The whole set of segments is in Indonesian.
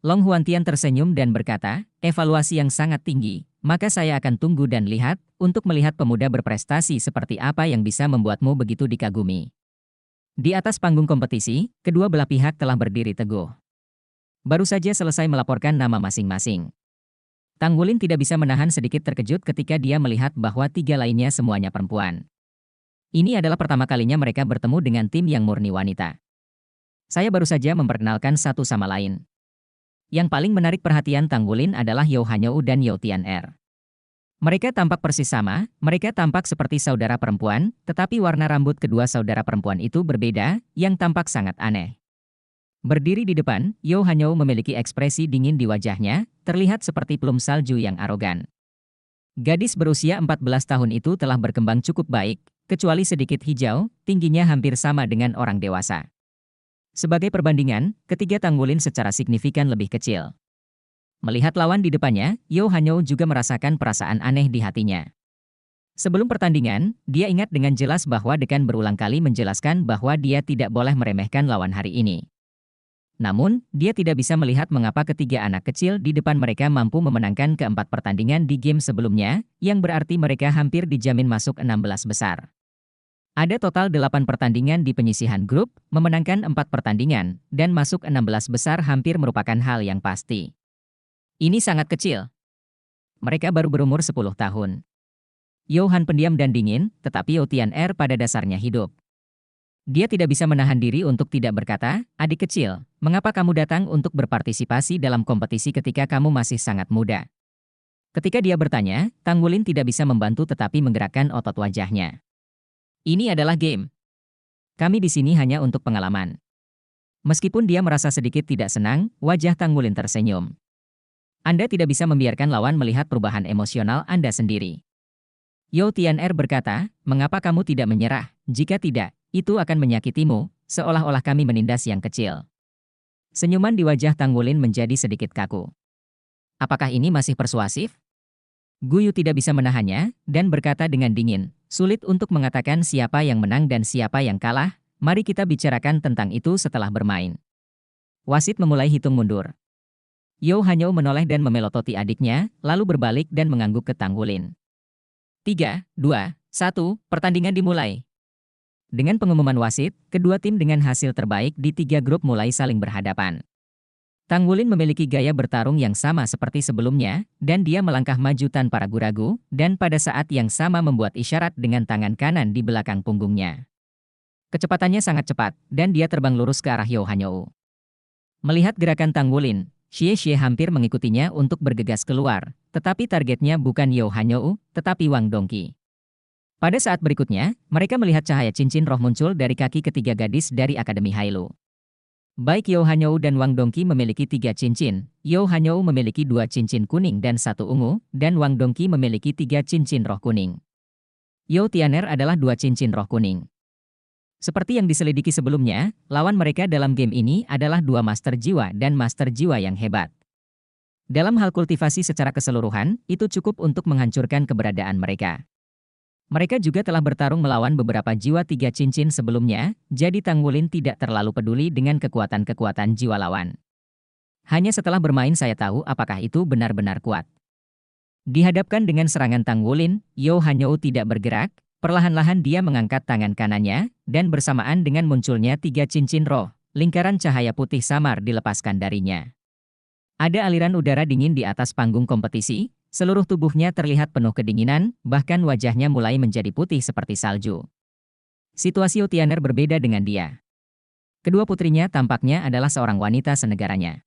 Long Huantian tersenyum dan berkata, evaluasi yang sangat tinggi, maka saya akan tunggu dan lihat, untuk melihat pemuda berprestasi seperti apa yang bisa membuatmu begitu dikagumi. Di atas panggung kompetisi, kedua belah pihak telah berdiri teguh. Baru saja selesai melaporkan nama masing-masing. Tang Wulin tidak bisa menahan sedikit terkejut ketika dia melihat bahwa tiga lainnya semuanya perempuan. Ini adalah pertama kalinya mereka bertemu dengan tim yang murni wanita. Saya baru saja memperkenalkan satu sama lain. Yang paling menarik perhatian Tang Wulin adalah Yao Hanyou dan Yao Tian'er. Mereka tampak persis sama, mereka tampak seperti saudara perempuan, tetapi warna rambut kedua saudara perempuan itu berbeda, yang tampak sangat aneh. Berdiri di depan, Yao Hanyou memiliki ekspresi dingin di wajahnya, terlihat seperti pelum salju yang arogan. Gadis berusia 14 tahun itu telah berkembang cukup baik, kecuali sedikit hijau, tingginya hampir sama dengan orang dewasa. Sebagai perbandingan, ketiga Tang Wulin secara signifikan lebih kecil. Melihat lawan di depannya, Yao Hanyou juga merasakan perasaan aneh di hatinya. Sebelum pertandingan, dia ingat dengan jelas bahwa dekan berulang kali menjelaskan bahwa dia tidak boleh meremehkan lawan hari ini. Namun, dia tidak bisa melihat mengapa ketiga anak kecil di depan mereka mampu memenangkan keempat pertandingan di game sebelumnya, yang berarti mereka hampir dijamin masuk 16 besar. Ada total 8 pertandingan di penyisihan grup, memenangkan 4 pertandingan, dan masuk 16 besar hampir merupakan hal yang pasti. Ini sangat kecil. Mereka baru berumur 10 tahun. Yao Han pendiam dan dingin, tetapi Yao Tian'er pada dasarnya hidup. Dia tidak bisa menahan diri untuk tidak berkata, adik kecil, mengapa kamu datang untuk berpartisipasi dalam kompetisi ketika kamu masih sangat muda? Ketika dia bertanya, Tang Wulin tidak bisa membantu tetapi menggerakkan otot wajahnya. Ini adalah game. Kami di sini hanya untuk pengalaman. Meskipun dia merasa sedikit tidak senang, wajah Tang Wulin tersenyum. Anda tidak bisa membiarkan lawan melihat perubahan emosional Anda sendiri. Yao Tian'er berkata, mengapa kamu tidak menyerah? Jika tidak, itu akan menyakitimu, seolah-olah kami menindas yang kecil. Senyuman di wajah Tang Wulin menjadi sedikit kaku. Apakah ini masih persuasif? Gu Yu tidak bisa menahannya, dan berkata dengan dingin, sulit untuk mengatakan siapa yang menang dan siapa yang kalah, mari kita bicarakan tentang itu setelah bermain. Wasit memulai hitung mundur. Yao Hanyou menoleh dan memelototi adiknya, lalu berbalik dan mengangguk ke Tang Wulin. 3, 2, 1, pertandingan dimulai. Dengan pengumuman wasit, kedua tim dengan hasil terbaik di 3 grup mulai saling berhadapan. Tang Wulin memiliki gaya bertarung yang sama seperti sebelumnya, dan dia melangkah maju tanpa ragu-ragu, dan pada saat yang sama membuat isyarat dengan tangan kanan di belakang punggungnya. Kecepatannya sangat cepat, dan dia terbang lurus ke arah Yao Hanyou. Melihat gerakan Tang Wulin, Xie hampir mengikutinya untuk bergegas keluar, tetapi targetnya bukan Yao Hanyou, tetapi Wang Dongqi. Pada saat berikutnya, mereka melihat cahaya cincin roh muncul dari kaki ketiga gadis dari Akademi Hailu. Baik Yao Hanyou dan Wang Dongqi memiliki 3 cincin, Yao Hanyou memiliki 2 cincin kuning dan 1 ungu, dan Wang Dongqi memiliki 3 cincin roh kuning. Yao Tian'er adalah 2 cincin roh kuning. Seperti yang diselidiki sebelumnya, lawan mereka dalam game ini adalah 2 master jiwa dan master jiwa yang hebat. Dalam hal kultivasi secara keseluruhan, itu cukup untuk menghancurkan keberadaan mereka. Mereka juga telah bertarung melawan beberapa jiwa 3 cincin sebelumnya, jadi Tang Wulin tidak terlalu peduli dengan kekuatan-kekuatan jiwa lawan. Hanya setelah bermain saya tahu apakah itu benar-benar kuat. Dihadapkan dengan serangan Tang Wulin, Yao Hanyou tidak bergerak. Perlahan-lahan dia mengangkat tangan kanannya, dan bersamaan dengan munculnya 3 cincin roh, lingkaran cahaya putih samar dilepaskan darinya. Ada aliran udara dingin di atas panggung kompetisi, seluruh tubuhnya terlihat penuh kedinginan, bahkan wajahnya mulai menjadi putih seperti salju. Situasi Yao Tian'er berbeda dengan dia. Kedua putrinya tampaknya adalah seorang wanita senegaranya.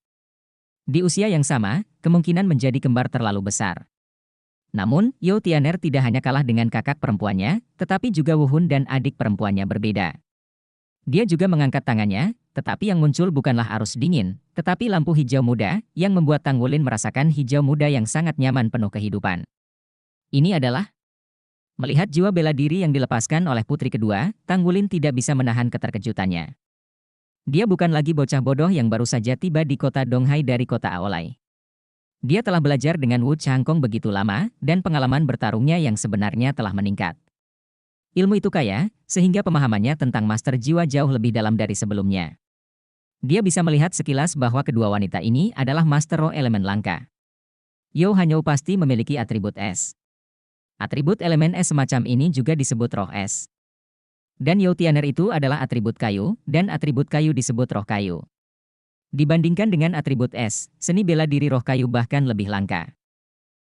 Di usia yang sama, kemungkinan menjadi kembar terlalu besar. Namun, Yao Tian'er tidak hanya kalah dengan kakak perempuannya, tetapi juga Wu Hun dan adik perempuannya berbeda. Dia juga mengangkat tangannya, tetapi yang muncul bukanlah arus dingin, tetapi lampu hijau muda, yang membuat Tang Wulin merasakan hijau muda yang sangat nyaman penuh kehidupan. Ini adalah... Melihat jiwa bela diri yang dilepaskan oleh putri kedua, Tang Wulin tidak bisa menahan keterkejutannya. Dia bukan lagi bocah bodoh yang baru saja tiba di kota Donghai dari kota Aolai. Dia telah belajar dengan Wu Changkong begitu lama, dan pengalaman bertarungnya yang sebenarnya telah meningkat. Ilmu itu kaya, sehingga pemahamannya tentang master jiwa jauh lebih dalam dari sebelumnya. Dia bisa melihat sekilas bahwa kedua wanita ini adalah Master Roh elemen langka. Yo Hanyou pasti memiliki atribut es. Atribut elemen es semacam ini juga disebut roh es. Dan Yo Tianer itu adalah atribut kayu, dan atribut kayu disebut roh kayu. Dibandingkan dengan atribut es, seni bela diri roh kayu bahkan lebih langka.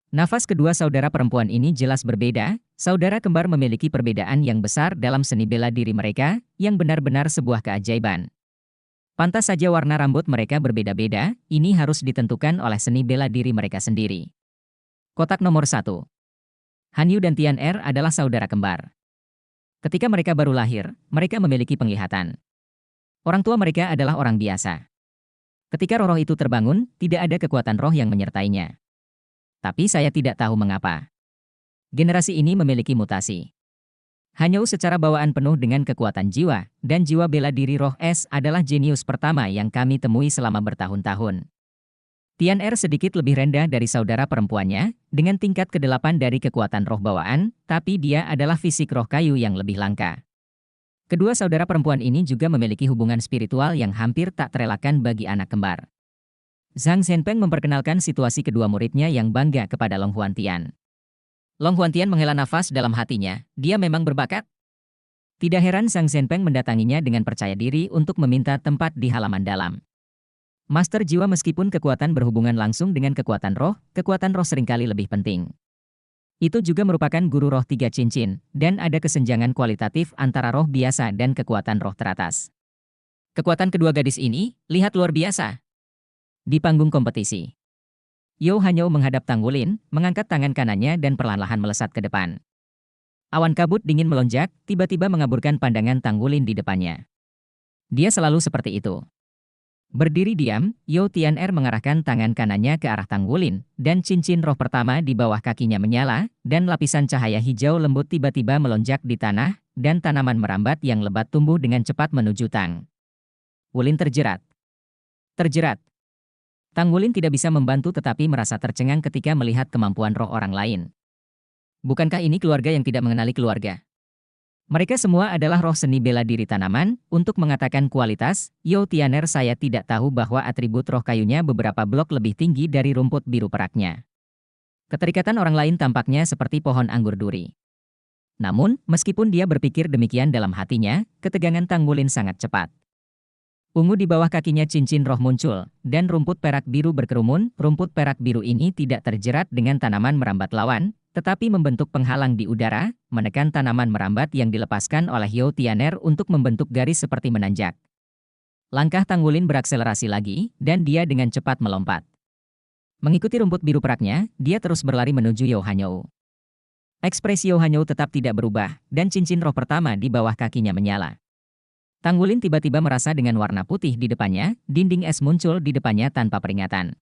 Nafas kedua saudara perempuan ini jelas berbeda, saudara kembar memiliki perbedaan yang besar dalam seni bela diri mereka, yang benar-benar sebuah keajaiban. Pantas saja warna rambut mereka berbeda-beda, ini harus ditentukan oleh seni bela diri mereka sendiri. Kotak nomor 1. Hanyu dan Tian-er adalah saudara kembar. Ketika mereka baru lahir, mereka memiliki penglihatan. Orang tua mereka adalah orang biasa. Ketika roh-roh itu terbangun, tidak ada kekuatan roh yang menyertainya. Tapi saya tidak tahu mengapa. Generasi ini memiliki mutasi. Hanyou secara bawaan penuh dengan kekuatan jiwa, dan jiwa bela diri roh es adalah jenius pertama yang kami temui selama bertahun-tahun. Tian-er sedikit lebih rendah dari saudara perempuannya, dengan tingkat ke-8 dari kekuatan roh bawaan, tapi dia adalah fisik roh kayu yang lebih langka. Kedua saudara perempuan ini juga memiliki hubungan spiritual yang hampir tak terelakkan bagi anak kembar. Zhang Zhenpeng memperkenalkan situasi kedua muridnya yang bangga kepada Long Huantian. Long Huantian menghela nafas dalam hatinya, dia memang berbakat. Tidak heran Zhang Zhenpeng mendatanginya dengan percaya diri untuk meminta tempat di halaman dalam. Master jiwa meskipun kekuatan berhubungan langsung dengan kekuatan roh seringkali lebih penting. Itu juga merupakan guru roh 3 cincin, dan ada kesenjangan kualitatif antara roh biasa dan kekuatan roh teratas. Kekuatan kedua gadis ini, lihat luar biasa. Di panggung kompetisi, Yo Hanyou menghadap Tang Wulin, mengangkat tangan kanannya dan perlahan-lahan melesat ke depan. Awan kabut dingin melonjak, tiba-tiba mengaburkan pandangan Tang Wulin di depannya. Dia selalu seperti itu. Berdiri diam, Yo Tian-er mengarahkan tangan kanannya ke arah Tang Wulin, dan cincin roh pertama di bawah kakinya menyala, dan lapisan cahaya hijau lembut tiba-tiba melonjak di tanah, dan tanaman merambat yang lebat tumbuh dengan cepat menuju Tang Wulin terjerat. Terjerat. Tang Wulin tidak bisa membantu tetapi merasa tercengang ketika melihat kemampuan roh orang lain. Bukankah ini keluarga yang tidak mengenali keluarga? Mereka semua adalah roh seni bela diri tanaman. Untuk mengatakan kualitas, Yo Tianer saya tidak tahu bahwa atribut roh kayunya beberapa blok lebih tinggi dari rumput biru peraknya. Keterikatan orang lain tampaknya seperti pohon anggur duri. Namun, meskipun dia berpikir demikian dalam hatinya, ketegangan Tang Wulin sangat cepat. Ungu di bawah kakinya cincin roh muncul, dan rumput perak biru berkerumun. Rumput perak biru ini tidak terjerat dengan tanaman merambat lawan, tetapi membentuk penghalang di udara, menekan tanaman merambat yang dilepaskan oleh Yo Tianer untuk membentuk garis seperti menanjak. Langkah Tang Wulin berakselerasi lagi, dan dia dengan cepat melompat. Mengikuti rumput biru peraknya, dia terus berlari menuju Yo Hanyou. Ekspresi Yo Hanyou tetap tidak berubah, dan cincin roh pertama di bawah kakinya menyala. Tang Wulin tiba-tiba merasa dengan warna putih di depannya, dinding es muncul di depannya tanpa peringatan.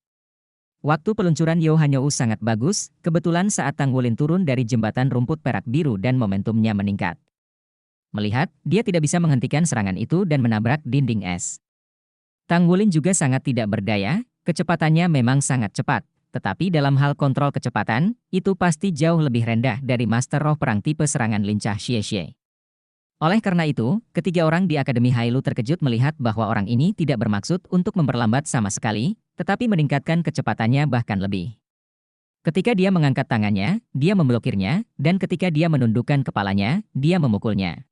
Waktu peluncuran Yo Hanyou sangat bagus, kebetulan saat Tang Wulin turun dari jembatan rumput perak biru dan momentumnya meningkat. Melihat, dia tidak bisa menghentikan serangan itu dan menabrak dinding es. Tang Wulin juga sangat tidak berdaya, kecepatannya memang sangat cepat, tetapi dalam hal kontrol kecepatan, itu pasti jauh lebih rendah dari Master Roh Perang tipe serangan lincah Xie Xie. Oleh karena itu, ketiga orang di Akademi Hailu terkejut melihat bahwa orang ini tidak bermaksud untuk memperlambat sama sekali, tetapi meningkatkan kecepatannya bahkan lebih. Ketika dia mengangkat tangannya, dia memblokirnya, dan ketika dia menundukkan kepalanya, dia memukulnya.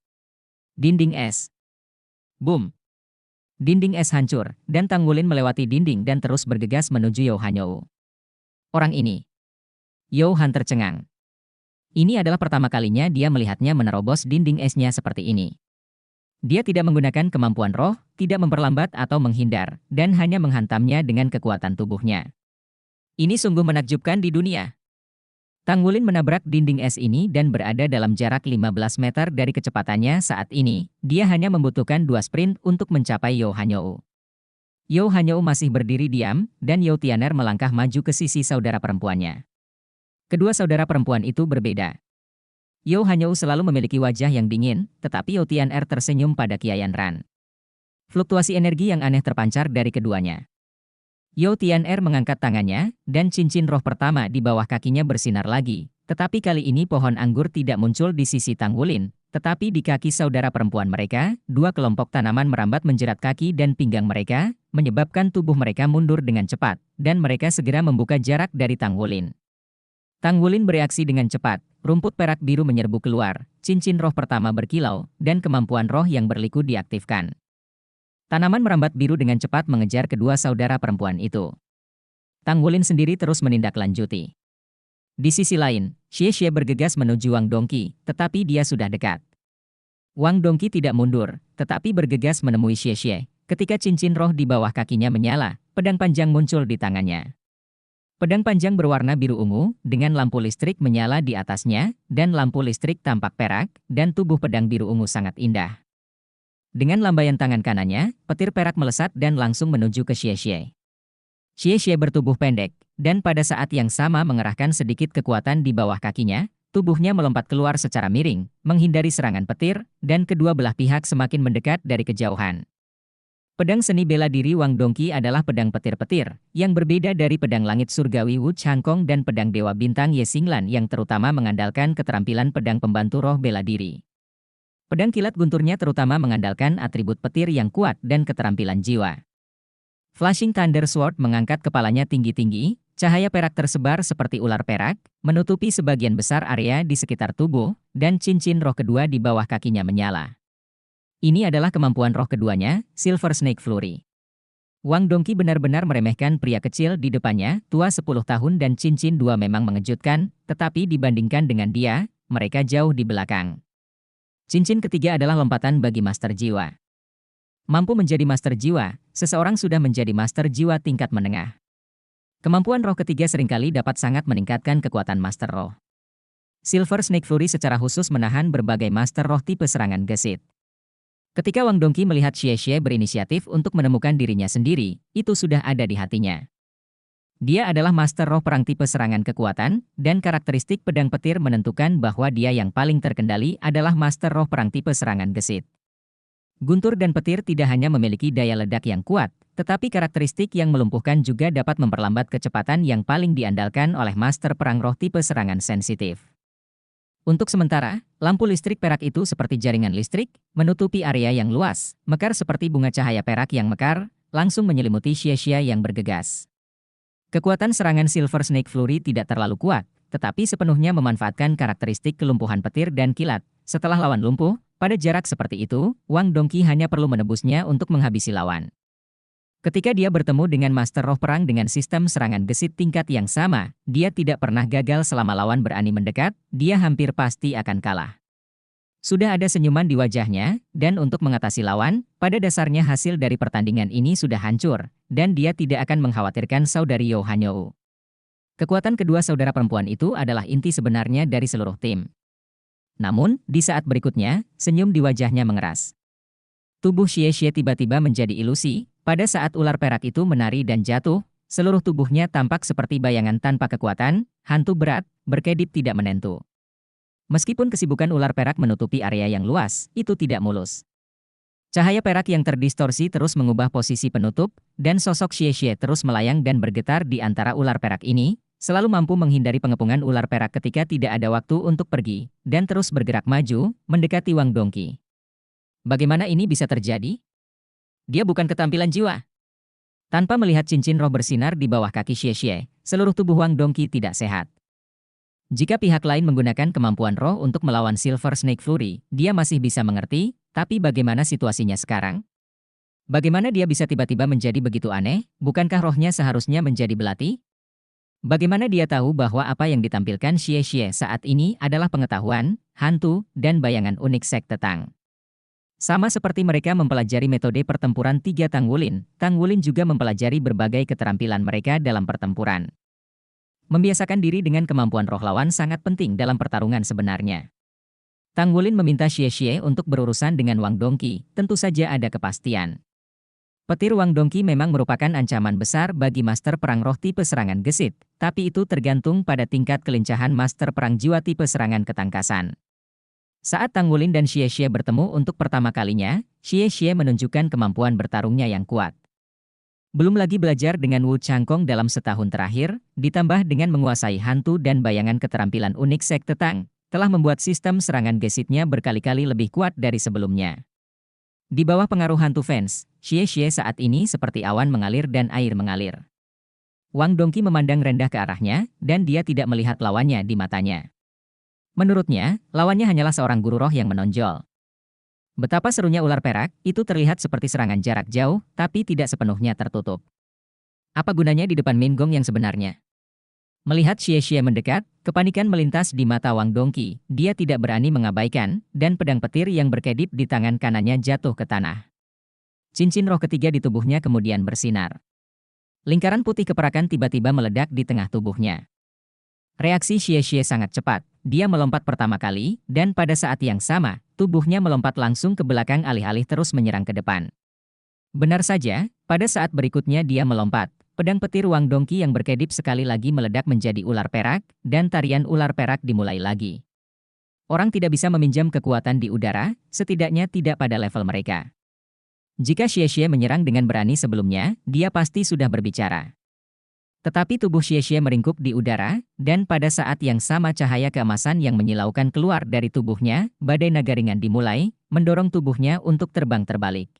Dinding es. Boom. Dinding es hancur, dan Tang Wulin melewati dinding dan terus bergegas menuju Yo Hanyou. Orang ini. Yo Han tercengang. Ini adalah pertama kalinya dia melihatnya menerobos dinding esnya seperti ini. Dia tidak menggunakan kemampuan roh, tidak memperlambat atau menghindar, dan hanya menghantamnya dengan kekuatan tubuhnya. Ini sungguh menakjubkan di dunia. Tang Wulin menabrak dinding es ini dan berada dalam jarak 15 meter dari kecepatannya saat ini. Dia hanya membutuhkan 2 sprint untuk mencapai Yo Hanyou. Yo Hanyou masih berdiri diam, dan Yo Tianer melangkah maju ke sisi saudara perempuannya. Kedua saudara perempuan itu berbeda. Yo Hanyou selalu memiliki wajah yang dingin, tetapi Yo Tianer tersenyum pada Qian Ran. Fluktuasi energi yang aneh terpancar dari keduanya. Yo Tianer mengangkat tangannya, dan cincin roh pertama di bawah kakinya bersinar lagi, tetapi kali ini pohon anggur tidak muncul di sisi Tang Wulin, Tetapi di kaki saudara perempuan mereka, dua kelompok tanaman merambat menjerat kaki dan pinggang mereka, menyebabkan tubuh mereka mundur dengan cepat, dan mereka segera membuka jarak dari Tang Wulin. Tang Wulin bereaksi dengan cepat, rumput perak biru menyerbu keluar, cincin roh pertama berkilau, dan kemampuan roh yang berliku diaktifkan. Tanaman merambat biru dengan cepat mengejar kedua saudara perempuan itu. Tang Wulin sendiri terus menindaklanjuti. Di sisi lain, Xie bergegas menuju Wang Dongqi, tetapi dia sudah dekat. Wang Dongqi tidak mundur, tetapi bergegas menemui Xie. Ketika cincin roh di bawah kakinya menyala, pedang panjang muncul di tangannya. Pedang panjang berwarna biru ungu, dengan lampu listrik menyala di atasnya, dan lampu listrik tampak perak, dan tubuh pedang biru ungu sangat indah. Dengan lambaian tangan kanannya, petir perak melesat dan langsung menuju ke Xie. Xie bertubuh pendek, dan pada saat yang sama mengerahkan sedikit kekuatan di bawah kakinya, tubuhnya melompat keluar secara miring, menghindari serangan petir, dan kedua belah pihak semakin mendekat dari kejauhan. Pedang seni bela diri Wang Dongqi adalah pedang petir-petir, yang berbeda dari pedang langit surgawi Wu Changkong dan pedang dewa bintang Ye Xinglan yang terutama mengandalkan keterampilan pedang pembantu roh bela diri. Pedang kilat gunturnya terutama mengandalkan atribut petir yang kuat dan keterampilan jiwa. Flashing Thunder Sword mengangkat kepalanya tinggi-tinggi, cahaya perak tersebar seperti ular perak, menutupi sebagian besar area di sekitar tubuh, dan cincin roh kedua di bawah kakinya menyala. Ini adalah kemampuan roh keduanya, Silver Snake Flurry. Wang Dongqi benar-benar meremehkan pria kecil di depannya, tua 10 tahun dan cincin dua memang mengejutkan, tetapi dibandingkan dengan dia, mereka jauh di belakang. Cincin ketiga adalah lompatan bagi Master Jiwa. Mampu menjadi Master Jiwa, seseorang sudah menjadi Master Jiwa tingkat menengah. Kemampuan roh ketiga seringkali dapat sangat meningkatkan kekuatan Master Roh. Silver Snake Flurry secara khusus menahan berbagai Master Roh tipe serangan gesit. Ketika Wang Dongqi melihat Xie berinisiatif untuk menemukan dirinya sendiri, itu sudah ada di hatinya. Dia adalah Master Roh perang tipe serangan kekuatan, dan karakteristik pedang petir menentukan bahwa dia yang paling terkendali adalah Master Roh perang tipe serangan gesit. Guntur dan petir tidak hanya memiliki daya ledak yang kuat, tetapi karakteristik yang melumpuhkan juga dapat memperlambat kecepatan yang paling diandalkan oleh Master Perang Roh tipe serangan sensitif. Untuk sementara, lampu listrik perak itu seperti jaringan listrik, menutupi area yang luas, mekar seperti bunga cahaya perak yang mekar, langsung menyelimuti Xie yang bergegas. Kekuatan serangan Silver Snake Flurry tidak terlalu kuat, tetapi sepenuhnya memanfaatkan karakteristik kelumpuhan petir dan kilat. Setelah lawan lumpuh, pada jarak seperti itu, Wang Dongqi hanya perlu menebusnya untuk menghabisi lawan. Ketika dia bertemu dengan Master Roh Perang dengan sistem serangan gesit tingkat yang sama, dia tidak pernah gagal selama lawan berani mendekat, dia hampir pasti akan kalah. Sudah ada senyuman di wajahnya, dan untuk mengatasi lawan, pada dasarnya hasil dari pertandingan ini sudah hancur, dan dia tidak akan mengkhawatirkan saudari You Hanyou. Kekuatan kedua saudara perempuan itu adalah inti sebenarnya dari seluruh tim. Namun, di saat berikutnya, senyum di wajahnya mengeras. Tubuh Xie tiba-tiba menjadi ilusi, pada saat ular perak itu menari dan jatuh, seluruh tubuhnya tampak seperti bayangan tanpa kekuatan, hantu berat, berkedip tidak menentu. Meskipun kesibukan ular perak menutupi area yang luas, itu tidak mulus. Cahaya perak yang terdistorsi terus mengubah posisi penutup, dan sosok Xie terus melayang dan bergetar di antara ular perak ini, selalu mampu menghindari pengepungan ular perak ketika tidak ada waktu untuk pergi, dan terus bergerak maju, mendekati Wang Dongqi. Bagaimana ini bisa terjadi? Dia bukan ketampilan jiwa. Tanpa melihat cincin roh bersinar di bawah kaki Xie, seluruh tubuh Wang Dongqi tidak sehat. Jika pihak lain menggunakan kemampuan roh untuk melawan Silver Snake Flurry, dia masih bisa mengerti, tapi bagaimana situasinya sekarang? Bagaimana dia bisa tiba-tiba menjadi begitu aneh? Bukankah rohnya seharusnya menjadi belati? Bagaimana dia tahu bahwa apa yang ditampilkan Xie saat ini adalah pengetahuan, hantu, dan bayangan unik sekte Tang? Sama seperti mereka mempelajari metode pertempuran tiga Tang Wulin juga mempelajari berbagai keterampilan mereka dalam pertempuran. Membiasakan diri dengan kemampuan roh lawan sangat penting dalam pertarungan sebenarnya. Tang Wulin meminta Xie untuk berurusan dengan Wang Dongqi, tentu saja ada kepastian. Petir Wang Dongqi memang merupakan ancaman besar bagi Master Perang Roh tipe serangan gesit, tapi itu tergantung pada tingkat kelincahan Master Perang Jiwa tipe serangan ketangkasan. Saat Tang Wulin dan Xie bertemu untuk pertama kalinya, Xie menunjukkan kemampuan bertarungnya yang kuat. Belum lagi belajar dengan Wu Changkong dalam setahun terakhir, ditambah dengan menguasai hantu dan bayangan keterampilan unik sekte Tang, telah membuat sistem serangan gesitnya berkali-kali lebih kuat dari sebelumnya. Di bawah pengaruh hantu fans, Xie saat ini seperti awan mengalir dan air mengalir. Wang Dongqi memandang rendah ke arahnya, dan dia tidak melihat lawannya di matanya. Menurutnya, lawannya hanyalah seorang guru roh yang menonjol. Betapa serunya ular perak, itu terlihat seperti serangan jarak jauh, tapi tidak sepenuhnya tertutup. Apa gunanya di depan Min Gong yang sebenarnya? Melihat Xie mendekat, kepanikan melintas di mata Wang Dongqi. Dia tidak berani mengabaikan, dan pedang petir yang berkedip di tangan kanannya jatuh ke tanah. Cincin roh ketiga di tubuhnya kemudian bersinar. Lingkaran putih keperakan tiba-tiba meledak di tengah tubuhnya. Reaksi Xie sangat cepat. Dia melompat pertama kali, dan pada saat yang sama, tubuhnya melompat langsung ke belakang alih-alih terus menyerang ke depan. Benar saja, pada saat berikutnya dia melompat. Pedang petir Wang Dongqi yang berkedip sekali lagi meledak menjadi ular perak, dan tarian ular perak dimulai lagi. Orang tidak bisa meminjam kekuatan di udara, setidaknya tidak pada level mereka. Jika Xie menyerang dengan berani sebelumnya, dia pasti sudah berbicara. Tetapi tubuh Xie meringkuk di udara, dan pada saat yang sama cahaya keemasan yang menyilaukan keluar dari tubuhnya, badai naga ringan dimulai, mendorong tubuhnya untuk terbang terbalik.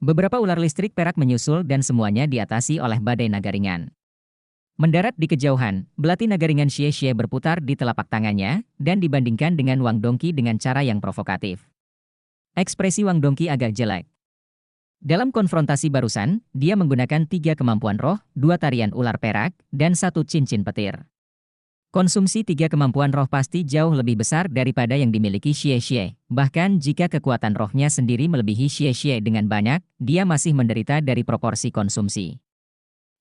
Beberapa ular listrik perak menyusul dan semuanya diatasi oleh badai naga ringan. Mendarat di kejauhan, belati naga ringan Xie berputar di telapak tangannya, dan dibandingkan dengan Wang Dongqi dengan cara yang provokatif. Ekspresi Wang Dongqi agak jelek. Dalam konfrontasi barusan, dia menggunakan 3 kemampuan roh, 2 tarian ular perak, dan 1 cincin petir. Konsumsi 3 kemampuan roh pasti jauh lebih besar daripada yang dimiliki Xie. Bahkan jika kekuatan rohnya sendiri melebihi Xie dengan banyak, dia masih menderita dari proporsi konsumsi.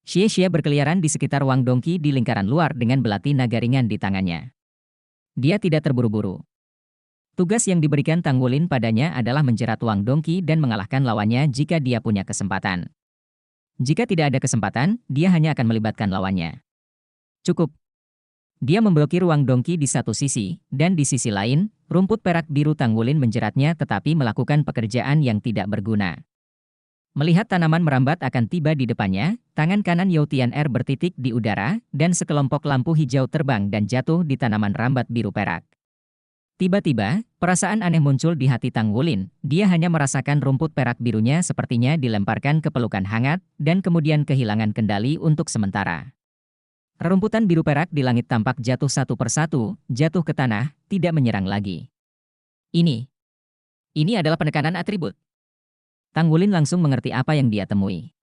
Xie berkeliaran di sekitar Wang Dongqi di lingkaran luar dengan belati naga ringan di tangannya. Dia tidak terburu-buru. Tugas yang diberikan Tang Wulin padanya adalah menjerat Wang Dongqi dan mengalahkan lawannya jika dia punya kesempatan. Jika tidak ada kesempatan, dia hanya akan melibatkan lawannya. Cukup. Dia memblokir Wang Dongqi di satu sisi, dan di sisi lain, rumput perak biru Tang Wulin menjeratnya tetapi melakukan pekerjaan yang tidak berguna. Melihat tanaman merambat akan tiba di depannya, tangan kanan Yao Tian'er bertitik di udara, dan sekelompok lampu hijau terbang dan jatuh di tanaman rambat biru perak. Tiba-tiba, perasaan aneh muncul di hati Tang Wulin. Dia hanya merasakan rumput perak birunya sepertinya dilemparkan ke pelukan hangat, dan kemudian kehilangan kendali untuk sementara. Rerumputan biru perak di langit tampak jatuh satu persatu, jatuh ke tanah, tidak menyerang lagi. Ini adalah penekanan atribut. Tang Wulin langsung mengerti apa yang dia temui.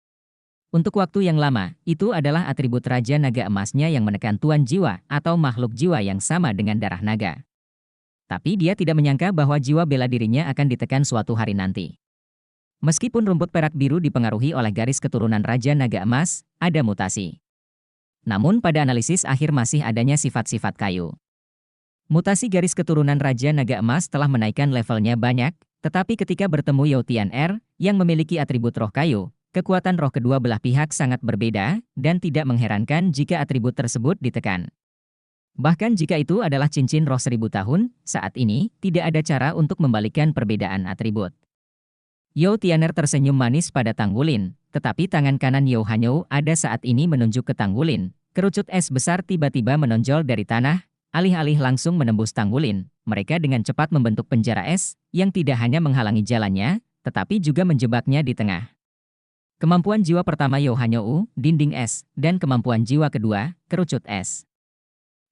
Untuk waktu yang lama, itu adalah atribut Raja Naga Emasnya yang menekan Tuan Jiwa atau makhluk jiwa yang sama dengan darah naga. Tapi dia tidak menyangka bahwa jiwa bela dirinya akan ditekan suatu hari nanti. Meskipun rumput perak biru dipengaruhi oleh garis keturunan Raja Naga Emas, ada mutasi. Namun pada analisis akhir masih adanya sifat-sifat kayu. Mutasi garis keturunan Raja Naga Emas telah menaikkan levelnya banyak, tetapi ketika bertemu Yao Tian'er, yang memiliki atribut roh kayu, kekuatan roh kedua belah pihak sangat berbeda, dan tidak mengherankan jika atribut tersebut ditekan. Bahkan jika itu adalah cincin roh 1000 tahun, saat ini, tidak ada cara untuk membalikkan perbedaan atribut. Yao Tian'er tersenyum manis pada Tang Wulin, tetapi tangan kanan Yao Hanyou ada saat ini menunjuk ke Tang Wulin. Kerucut es besar tiba-tiba menonjol dari tanah, alih-alih langsung menembus Tang Wulin. Mereka dengan cepat membentuk penjara es, yang tidak hanya menghalangi jalannya, tetapi juga menjebaknya di tengah. Kemampuan jiwa pertama Yao Hanyou, dinding es, dan kemampuan jiwa kedua, kerucut es.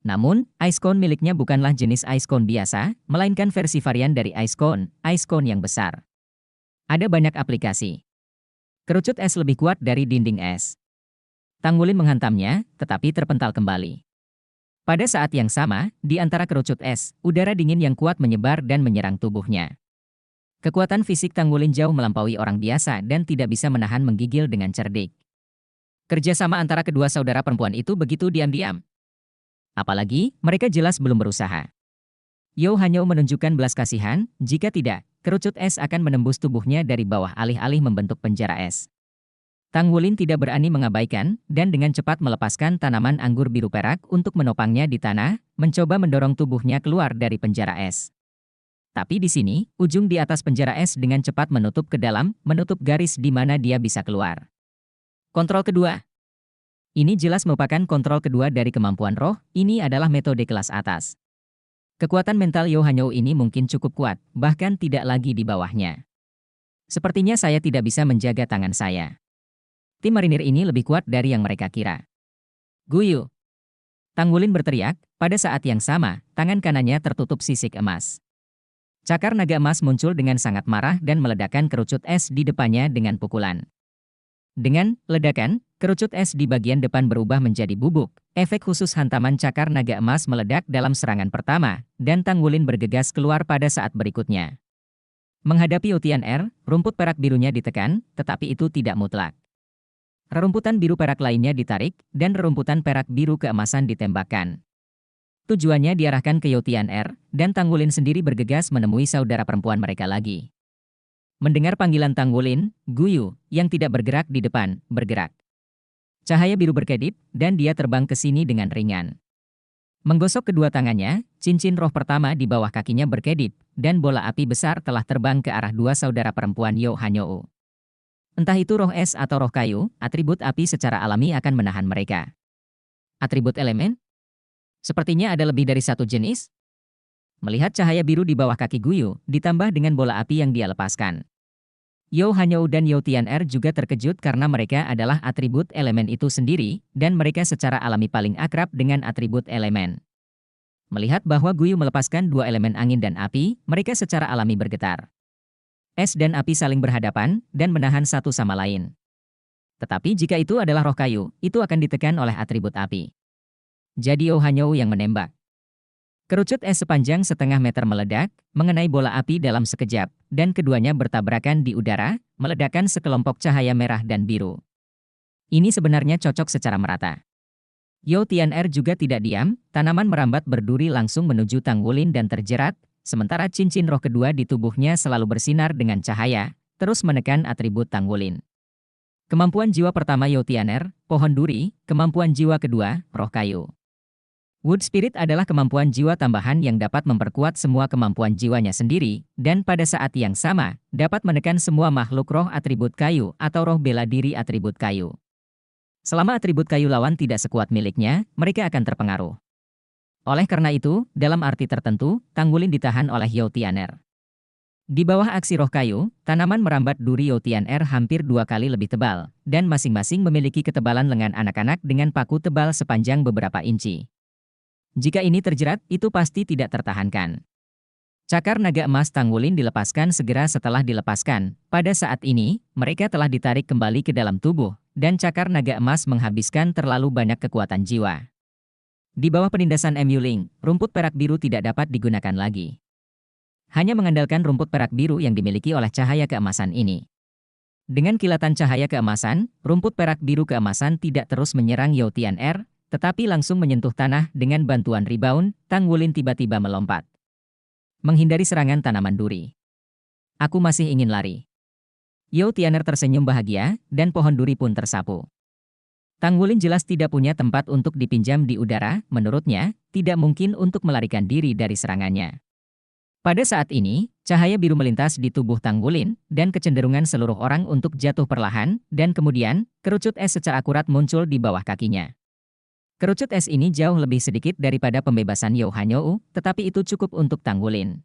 Namun, Ice Cone miliknya bukanlah jenis Ice Cone biasa, melainkan versi varian dari Ice Cone yang besar. Ada banyak aplikasi. Kerucut es lebih kuat dari dinding es. Tang Wulin menghantamnya, tetapi terpental kembali. Pada saat yang sama, di antara kerucut es, udara dingin yang kuat menyebar dan menyerang tubuhnya. Kekuatan fisik Tang Wulin jauh melampaui orang biasa dan tidak bisa menahan menggigil dengan cerdik. Kerjasama antara kedua saudara perempuan itu begitu diam-diam. Apalagi, mereka jelas belum berusaha. Yao Hanyou menunjukkan belas kasihan, jika tidak, kerucut es akan menembus tubuhnya dari bawah alih-alih membentuk penjara es. Tang Wulin tidak berani mengabaikan, dan dengan cepat melepaskan tanaman anggur biru perak untuk menopangnya di tanah, mencoba mendorong tubuhnya keluar dari penjara es. Tapi di sini, ujung di atas penjara es dengan cepat menutup ke dalam, menutup garis di mana dia bisa keluar. Kontrol kedua. Ini jelas merupakan kontrol kedua dari kemampuan roh, ini adalah metode kelas atas. Kekuatan mental Yo Hanyou ini mungkin cukup kuat, bahkan tidak lagi di bawahnya. Sepertinya saya tidak bisa menjaga tangan saya. Tim marinir ini lebih kuat dari yang mereka kira. Guyu! Tang Wulin berteriak, pada saat yang sama, tangan kanannya tertutup sisik emas. Cakar naga emas muncul dengan sangat marah dan meledakkan kerucut es di depannya dengan pukulan. Dengan ledakan, kerucut es di bagian depan berubah menjadi bubuk. Efek khusus hantaman cakar naga emas meledak dalam serangan pertama, dan Tang Wulin bergegas keluar pada saat berikutnya. Menghadapi Utian R, rumput perak birunya ditekan, tetapi itu tidak mutlak. Rerumputan biru perak lainnya ditarik, dan rerumputan perak biru keemasan ditembakkan. Tujuannya diarahkan ke Yotian R, dan Tang Wulin sendiri bergegas menemui saudara perempuan mereka lagi. Mendengar panggilan Tang Wulin, Guyu, yang tidak bergerak di depan, bergerak. Cahaya biru berkedip, dan dia terbang ke sini dengan ringan. Menggosok kedua tangannya, cincin roh pertama di bawah kakinya berkedip, dan bola api besar telah terbang ke arah dua saudara perempuan Yo Hanyou. Entah itu roh es atau roh kayu, atribut api secara alami akan menahan mereka. Atribut elemen? Sepertinya ada lebih dari satu jenis. Melihat cahaya biru di bawah kaki Guyu, ditambah dengan bola api yang dia lepaskan. Yo Hanyou dan Yo Tian'er juga terkejut karena mereka adalah atribut elemen itu sendiri, dan mereka secara alami paling akrab dengan atribut elemen. Melihat bahwa Guyu melepaskan dua elemen angin dan api, mereka secara alami bergetar. Es dan api saling berhadapan, dan menahan satu sama lain. Tetapi jika itu adalah roh kayu, itu akan ditekan oleh atribut api. Jadi Yo Hanyou yang menembak. Kerucut es sepanjang setengah meter meledak, mengenai bola api dalam sekejap, dan keduanya bertabrakan di udara, meledakkan sekelompok cahaya merah dan biru. Ini sebenarnya cocok secara merata. Yo Tian'er juga tidak diam, tanaman merambat berduri langsung menuju Tang Wulin dan terjerat, sementara cincin roh kedua di tubuhnya selalu bersinar dengan cahaya, terus menekan atribut Tang Wulin. Kemampuan jiwa pertama Yo Tian'er, pohon duri, kemampuan jiwa kedua, roh kayu. Wood Spirit adalah kemampuan jiwa tambahan yang dapat memperkuat semua kemampuan jiwanya sendiri, dan pada saat yang sama, dapat menekan semua makhluk roh atribut kayu atau roh bela diri atribut kayu. Selama atribut kayu lawan tidak sekuat miliknya, mereka akan terpengaruh. Oleh karena itu, dalam arti tertentu, Tang Wulin ditahan oleh Yo Tian'er. Di bawah aksi roh kayu, tanaman merambat duri Yo Tian'er hampir 2 kali lebih tebal, dan masing-masing memiliki ketebalan lengan anak-anak dengan paku tebal sepanjang beberapa inci. Jika ini terjerat, itu pasti tidak tertahankan. Cakar naga emas Tang Wulin dilepaskan segera setelah dilepaskan. Pada saat ini, mereka telah ditarik kembali ke dalam tubuh, dan cakar naga emas menghabiskan terlalu banyak kekuatan jiwa. Di bawah penindasan MU Ling, rumput perak biru tidak dapat digunakan lagi. Hanya mengandalkan rumput perak biru yang dimiliki oleh cahaya keemasan ini. Dengan kilatan cahaya keemasan, rumput perak biru keemasan tidak terus menyerang Yo Tian'er, tetapi langsung menyentuh tanah dengan bantuan rebound. Tang Wulin tiba-tiba melompat. Menghindari serangan tanaman duri. Aku masih ingin lari. Yo Tian'er tersenyum bahagia, dan pohon duri pun tersapu. Tang Wulin jelas tidak punya tempat untuk dipinjam di udara, menurutnya, tidak mungkin untuk melarikan diri dari serangannya. Pada saat ini, cahaya biru melintas di tubuh Tang Wulin, dan kecenderungan seluruh orang untuk jatuh perlahan, dan kemudian, kerucut es secara akurat muncul di bawah kakinya. Kerucut es ini jauh lebih sedikit daripada pembebasan Yo Hanyou, tetapi itu cukup untuk Tang Wulin.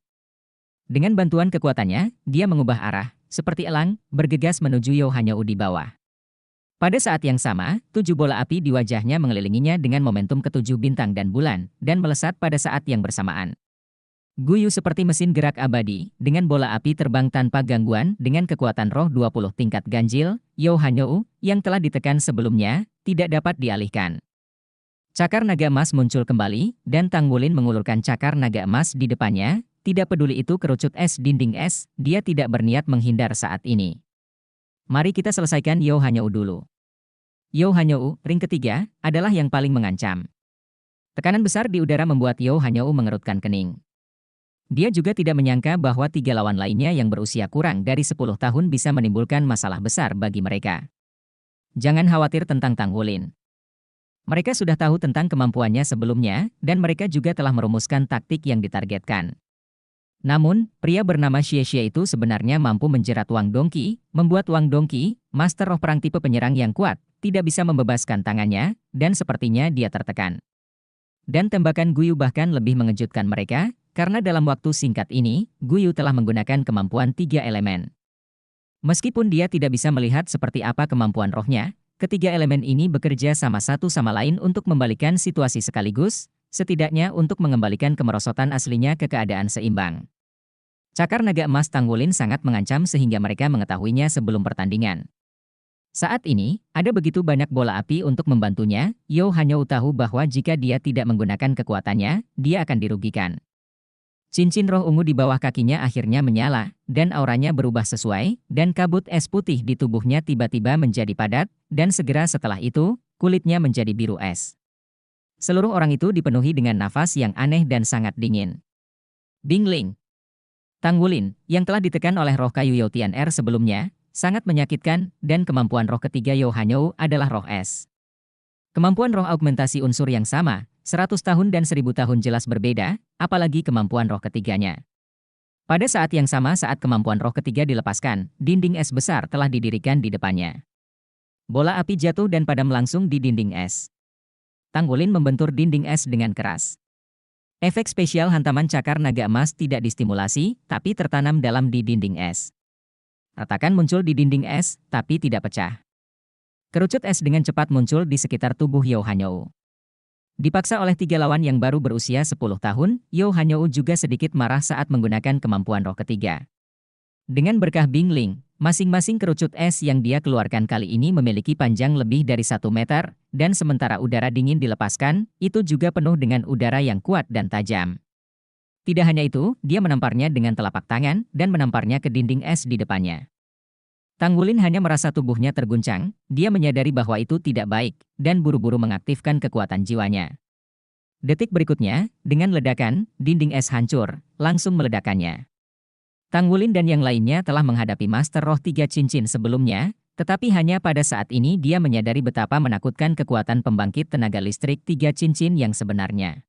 Dengan bantuan kekuatannya, dia mengubah arah, seperti elang, bergegas menuju Yo Hanyou di bawah. Pada saat yang sama, 7 bola api di wajahnya mengelilinginya dengan momentum ketujuh bintang dan bulan, dan melesat pada saat yang bersamaan. Guyu seperti mesin gerak abadi, dengan bola api terbang tanpa gangguan dengan kekuatan roh 20 tingkat ganjil, Yo Hanyou, yang telah ditekan sebelumnya, tidak dapat dialihkan. Cakar naga emas muncul kembali, dan Tang Wulin mengulurkan cakar naga emas di depannya. Tidak peduli itu kerucut es dinding es, dia tidak berniat menghindar saat ini. Mari kita selesaikan Yo Hanyou dulu. Yo Hanyou, ring ketiga, adalah yang paling mengancam. Tekanan besar di udara membuat Yo Hanyou mengerutkan kening. Dia juga tidak menyangka bahwa 3 lawan lainnya yang berusia kurang dari 10 tahun bisa menimbulkan masalah besar bagi mereka. Jangan khawatir tentang Tang Wulin. Mereka sudah tahu tentang kemampuannya sebelumnya, dan mereka juga telah merumuskan taktik yang ditargetkan. Namun, pria bernama Xie Xie itu sebenarnya mampu menjerat Wang Dongqi, membuat Wang Dongqi, master roh perang tipe penyerang yang kuat, tidak bisa membebaskan tangannya, dan sepertinya dia tertekan. Dan tembakan Guyu bahkan lebih mengejutkan mereka, karena dalam waktu singkat ini, Guyu telah menggunakan kemampuan 3 elemen. Meskipun dia tidak bisa melihat seperti apa kemampuan rohnya, ketiga elemen ini bekerja sama satu sama lain untuk membalikan situasi sekaligus, setidaknya untuk mengembalikan kemerosotan aslinya ke keadaan seimbang. Cakar naga emas Tanggulin sangat mengancam sehingga mereka mengetahuinya sebelum pertandingan. Saat ini, ada begitu banyak bola api untuk membantunya, Yo Hanyo tahu bahwa jika dia tidak menggunakan kekuatannya, dia akan dirugikan. Cincin roh ungu di bawah kakinya akhirnya menyala, dan auranya berubah sesuai, dan kabut es putih di tubuhnya tiba-tiba menjadi padat, dan segera setelah itu, kulitnya menjadi biru es. Seluruh orang itu dipenuhi dengan nafas yang aneh dan sangat dingin. Bingling. Tanggulin, yang telah ditekan oleh roh kayu Yo Tian'er sebelumnya, sangat menyakitkan, dan kemampuan roh ketiga Yo Hanyo adalah roh es. Kemampuan roh augmentasi unsur yang sama, 100 tahun dan 1000 tahun jelas berbeda, apalagi kemampuan roh ketiganya. Pada saat yang sama saat kemampuan roh ketiga dilepaskan, dinding es besar telah didirikan di depannya. Bola api jatuh dan padam langsung di dinding es. Tanggulin membentur dinding es dengan keras. Efek spesial hantaman cakar naga emas tidak distimulasi, tapi tertanam dalam di dinding es. Retakan muncul di dinding es, tapi tidak pecah. Kerucut es dengan cepat muncul di sekitar tubuh Yo Hanyo. Dipaksa oleh 3 lawan yang baru berusia 10 tahun, Yo Hanyo juga sedikit marah saat menggunakan kemampuan roh ketiga. Dengan berkah Bingling, masing-masing kerucut es yang dia keluarkan kali ini memiliki panjang lebih dari 1 meter, dan sementara udara dingin dilepaskan, itu juga penuh dengan udara yang kuat dan tajam. Tidak hanya itu, dia menamparnya dengan telapak tangan, dan menamparnya ke dinding es di depannya. Tanggulin hanya merasa tubuhnya terguncang, dia menyadari bahwa itu tidak baik, dan buru-buru mengaktifkan kekuatan jiwanya. Detik berikutnya, dengan ledakan, dinding es hancur, langsung meledakannya. Tanggulin dan yang lainnya telah menghadapi Master Roh 3 Cincin sebelumnya, tetapi hanya pada saat ini dia menyadari betapa menakutkan kekuatan pembangkit tenaga listrik 3 Cincin yang sebenarnya.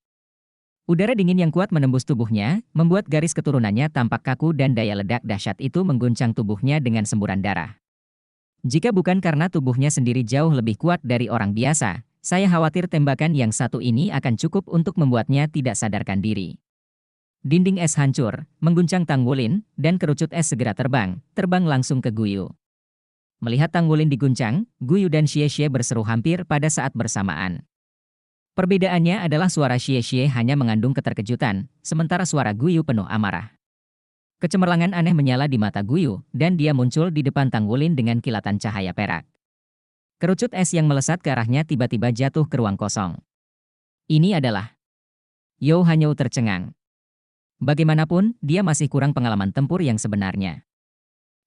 Udara dingin yang kuat menembus tubuhnya, membuat garis keturunannya tampak kaku dan daya ledak dahsyat itu mengguncang tubuhnya dengan semburan darah. Jika bukan karena tubuhnya sendiri jauh lebih kuat dari orang biasa, saya khawatir tembakan yang satu ini akan cukup untuk membuatnya tidak sadarkan diri. Dinding es hancur, mengguncang Tanggulin, dan kerucut es segera terbang langsung ke Guyu. Melihat Tanggulin diguncang, Guyu dan Xie berseru hampir pada saat bersamaan. Perbedaannya adalah suara Xie hanya mengandung keterkejutan, sementara suara Guyu penuh amarah. Kecemerlangan aneh menyala di mata Guyu, dan dia muncul di depan Tanggulin dengan kilatan cahaya perak. Kerucut es yang melesat ke arahnya tiba-tiba jatuh ke ruang kosong. Ini adalah... Yo Hanyo tercengang. Bagaimanapun, dia masih kurang pengalaman tempur yang sebenarnya.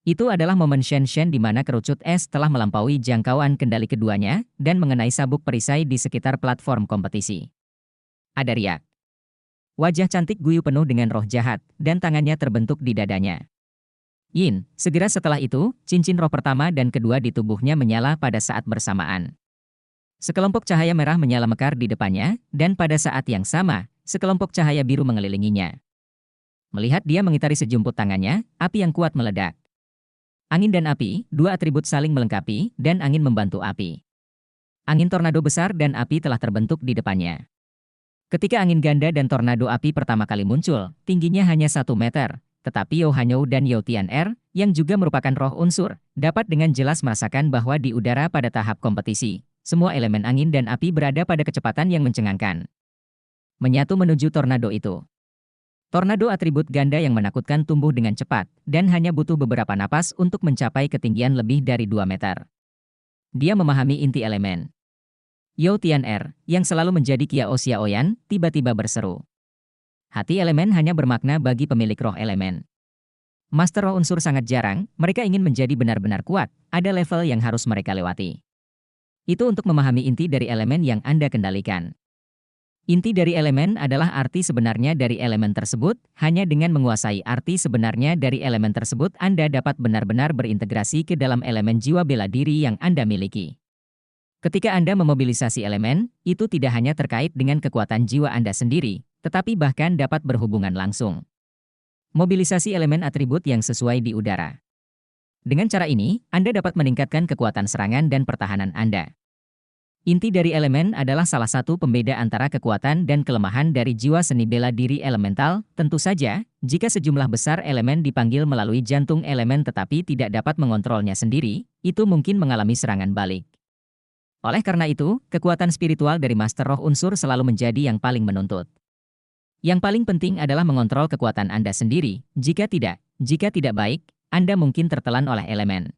Itu adalah momen Shen di mana kerucut es telah melampaui jangkauan kendali keduanya dan mengenai sabuk perisai di sekitar platform kompetisi. Ada riak. Wajah cantik Guyu penuh dengan roh jahat, dan tangannya terbentuk di dadanya. Yin, segera setelah itu, cincin roh pertama dan kedua di tubuhnya menyala pada saat bersamaan. Sekelompok cahaya merah menyala mekar di depannya, dan pada saat yang sama, sekelompok cahaya biru mengelilinginya. Melihat dia mengitari sejumput tangannya, api yang kuat meledak. Angin dan api, 2 atribut saling melengkapi, dan angin membantu api. Angin tornado besar dan api telah terbentuk di depannya. Ketika angin ganda dan tornado api pertama kali muncul, tingginya hanya 1 meter, tetapi Yo Hanyo dan Yo Tian'er, yang juga merupakan roh unsur, dapat dengan jelas merasakan bahwa di udara pada tahap kompetisi, semua elemen angin dan api berada pada kecepatan yang mencengangkan. Menyatu menuju tornado itu. Tornado atribut ganda yang menakutkan tumbuh dengan cepat, dan hanya butuh beberapa napas untuk mencapai ketinggian lebih dari 2 meter. Dia memahami inti elemen. Yo Tian'er, yang selalu menjadi Kiao Xiaoyan, tiba-tiba berseru. Hati elemen hanya bermakna bagi pemilik roh elemen. Master roh unsur sangat jarang, mereka ingin menjadi benar-benar kuat, ada level yang harus mereka lewati. Itu untuk memahami inti dari elemen yang Anda kendalikan. Inti dari elemen adalah arti sebenarnya dari elemen tersebut, hanya dengan menguasai arti sebenarnya dari elemen tersebut Anda dapat benar-benar berintegrasi ke dalam elemen jiwa bela diri yang Anda miliki. Ketika Anda memobilisasi elemen, itu tidak hanya terkait dengan kekuatan jiwa Anda sendiri, tetapi bahkan dapat berhubungan langsung. Mobilisasi elemen atribut yang sesuai di udara. Dengan cara ini, Anda dapat meningkatkan kekuatan serangan dan pertahanan Anda. Inti dari elemen adalah salah satu pembeda antara kekuatan dan kelemahan dari jiwa seni bela diri elemental. Tentu saja, jika sejumlah besar elemen dipanggil melalui jantung elemen tetapi tidak dapat mengontrolnya sendiri, itu mungkin mengalami serangan balik. Oleh karena itu, kekuatan spiritual dari Master Roh Unsur selalu menjadi yang paling menuntut. Yang paling penting adalah mengontrol kekuatan Anda sendiri. Jika tidak baik, Anda mungkin tertelan oleh elemen.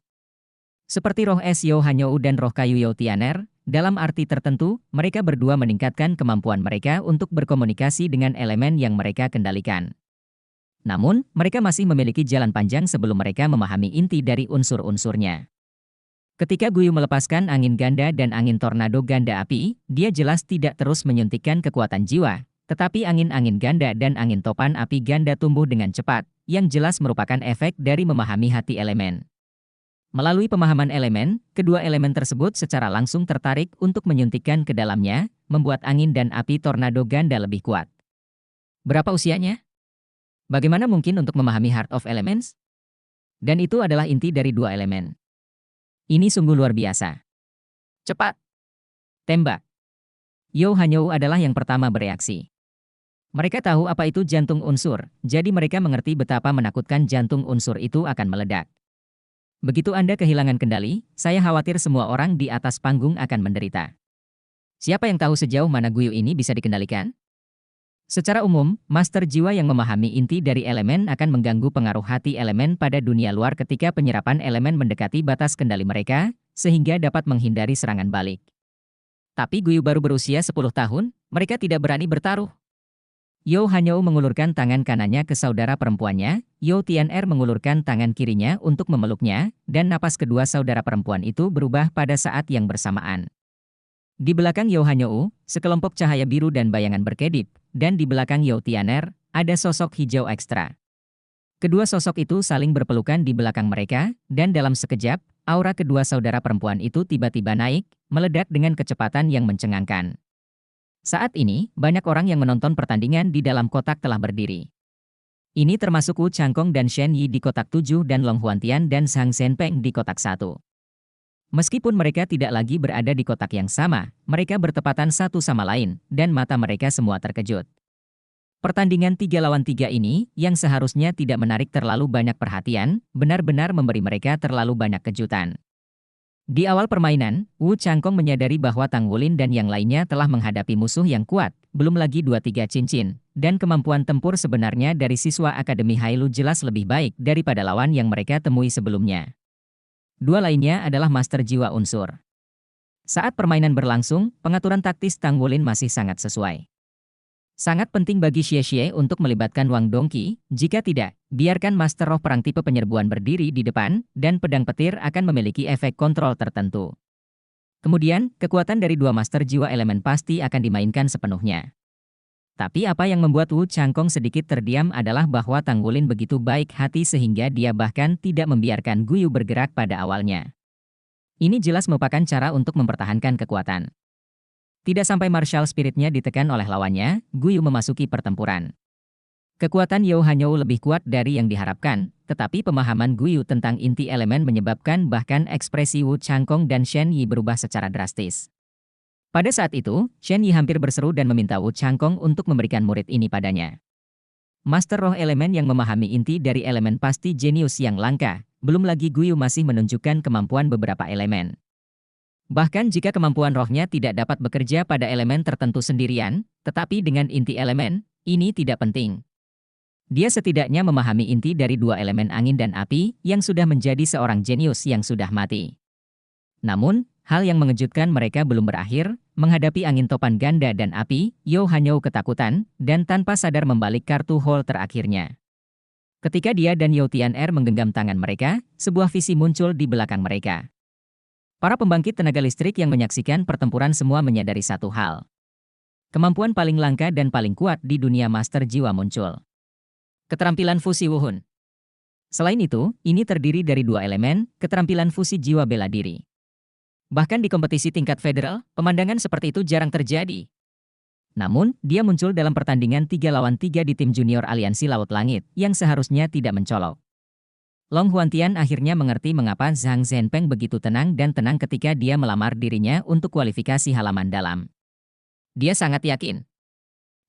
Seperti roh es Yo Hanyou dan roh kayu Yo Tianer, dalam arti tertentu, mereka berdua meningkatkan kemampuan mereka untuk berkomunikasi dengan elemen yang mereka kendalikan. Namun, mereka masih memiliki jalan panjang sebelum mereka memahami inti dari unsur-unsurnya. Ketika Guyu melepaskan angin ganda dan angin tornado ganda api, dia jelas tidak terus menyuntikkan kekuatan jiwa, tetapi angin-angin ganda dan angin topan api ganda tumbuh dengan cepat, yang jelas merupakan efek dari memahami hati elemen. Melalui pemahaman elemen, kedua elemen tersebut secara langsung tertarik untuk menyuntikkan ke dalamnya, membuat angin dan api tornado ganda lebih kuat. Berapa usianya? Bagaimana mungkin untuk memahami Heart of Elements? Dan itu adalah inti dari dua elemen. Ini sungguh luar biasa. Cepat! Tembak! Yo Hanyou adalah yang pertama bereaksi. Mereka tahu apa itu jantung unsur, jadi mereka mengerti betapa menakutkan jantung unsur itu akan meledak. Begitu Anda kehilangan kendali, saya khawatir semua orang di atas panggung akan menderita. Siapa yang tahu sejauh mana Guyu ini bisa dikendalikan? Secara umum, master jiwa yang memahami inti dari elemen akan mengganggu pengaruh hati elemen pada dunia luar ketika penyerapan elemen mendekati batas kendali mereka, sehingga dapat menghindari serangan balik. Tapi Guyu baru berusia 10 tahun, mereka tidak berani bertaruh. Yo Hanyou mengulurkan tangan kanannya ke saudara perempuannya, Yo Tian'er mengulurkan tangan kirinya untuk memeluknya, dan napas kedua saudara perempuan itu berubah pada saat yang bersamaan. Di belakang Yo Hanyou, sekelompok cahaya biru dan bayangan berkedip, dan di belakang Yo Tian'er, ada sosok hijau ekstra. Kedua sosok itu saling berpelukan di belakang mereka, dan dalam sekejap, aura kedua saudara perempuan itu tiba-tiba naik, meledak dengan kecepatan yang mencengangkan. Saat ini, banyak orang yang menonton pertandingan di dalam kotak telah berdiri. Ini termasuk Wu Changkong dan Shen Yi di kotak 7 dan Long Huantian dan Zhang Shenpeng di kotak 1. Meskipun mereka tidak lagi berada di kotak yang sama, mereka bertepatan satu sama lain, dan mata mereka semua terkejut. Pertandingan 3 lawan 3 ini, yang seharusnya tidak menarik terlalu banyak perhatian, benar-benar memberi mereka terlalu banyak kejutan. Di awal permainan, Wu Changkong menyadari bahwa Tang Wulin dan yang lainnya telah menghadapi musuh yang kuat, belum lagi 2-3 cincin, dan kemampuan tempur sebenarnya dari siswa Akademi Hailu jelas lebih baik daripada lawan yang mereka temui sebelumnya. Dua lainnya adalah master jiwa unsur. Saat permainan berlangsung, pengaturan taktis Tang Wulin masih sangat sesuai. Sangat penting bagi Xie untuk melibatkan Wang Dongqi, jika tidak, biarkan Master Roh Perang tipe penyerbuan berdiri di depan, dan pedang petir akan memiliki efek kontrol tertentu. Kemudian, kekuatan dari dua Master Jiwa Elemen pasti akan dimainkan sepenuhnya. Tapi apa yang membuat Wu Changkong sedikit terdiam adalah bahwa Tang Wulin begitu baik hati sehingga dia bahkan tidak membiarkan Guyu bergerak pada awalnya. Ini jelas merupakan cara untuk mempertahankan kekuatan. Tidak sampai martial spiritnya ditekan oleh lawannya, Guyu memasuki pertempuran. Kekuatan Yo Hanyou lebih kuat dari yang diharapkan, tetapi pemahaman Guyu tentang inti elemen menyebabkan bahkan ekspresi Wu Changkong dan Shen Yi berubah secara drastis. Pada saat itu, Shen Yi hampir berseru dan meminta Wu Changkong untuk memberikan murid ini padanya. Master roh elemen yang memahami inti dari elemen pasti jenius yang langka, belum lagi Guyu masih menunjukkan kemampuan beberapa elemen. Bahkan jika kemampuan rohnya tidak dapat bekerja pada elemen tertentu sendirian, tetapi dengan inti elemen, ini tidak penting. Dia setidaknya memahami inti dari dua elemen angin dan api yang sudah menjadi seorang jenius yang sudah mati. Namun, hal yang mengejutkan mereka belum berakhir, menghadapi angin topan ganda dan api, Yo Hanyou ketakutan, dan tanpa sadar membalik kartu hole terakhirnya. Ketika dia dan Yo Tian'er menggenggam tangan mereka, sebuah visi muncul di belakang mereka. Para pembangkit tenaga listrik yang menyaksikan pertempuran semua menyadari satu hal. Kemampuan paling langka dan paling kuat di dunia master jiwa muncul. Keterampilan fusi Wuhun. Selain itu, ini terdiri dari dua elemen, keterampilan fusi jiwa bela diri. Bahkan di kompetisi tingkat federal, pemandangan seperti itu jarang terjadi. Namun, dia muncul dalam pertandingan 3 lawan 3 di tim junior Aliansi Laut Langit, yang seharusnya tidak mencolok. Long Huantian akhirnya mengerti mengapa Zhang Zhenpeng begitu tenang dan tenang ketika dia melamar dirinya untuk kualifikasi halaman dalam. Dia sangat yakin.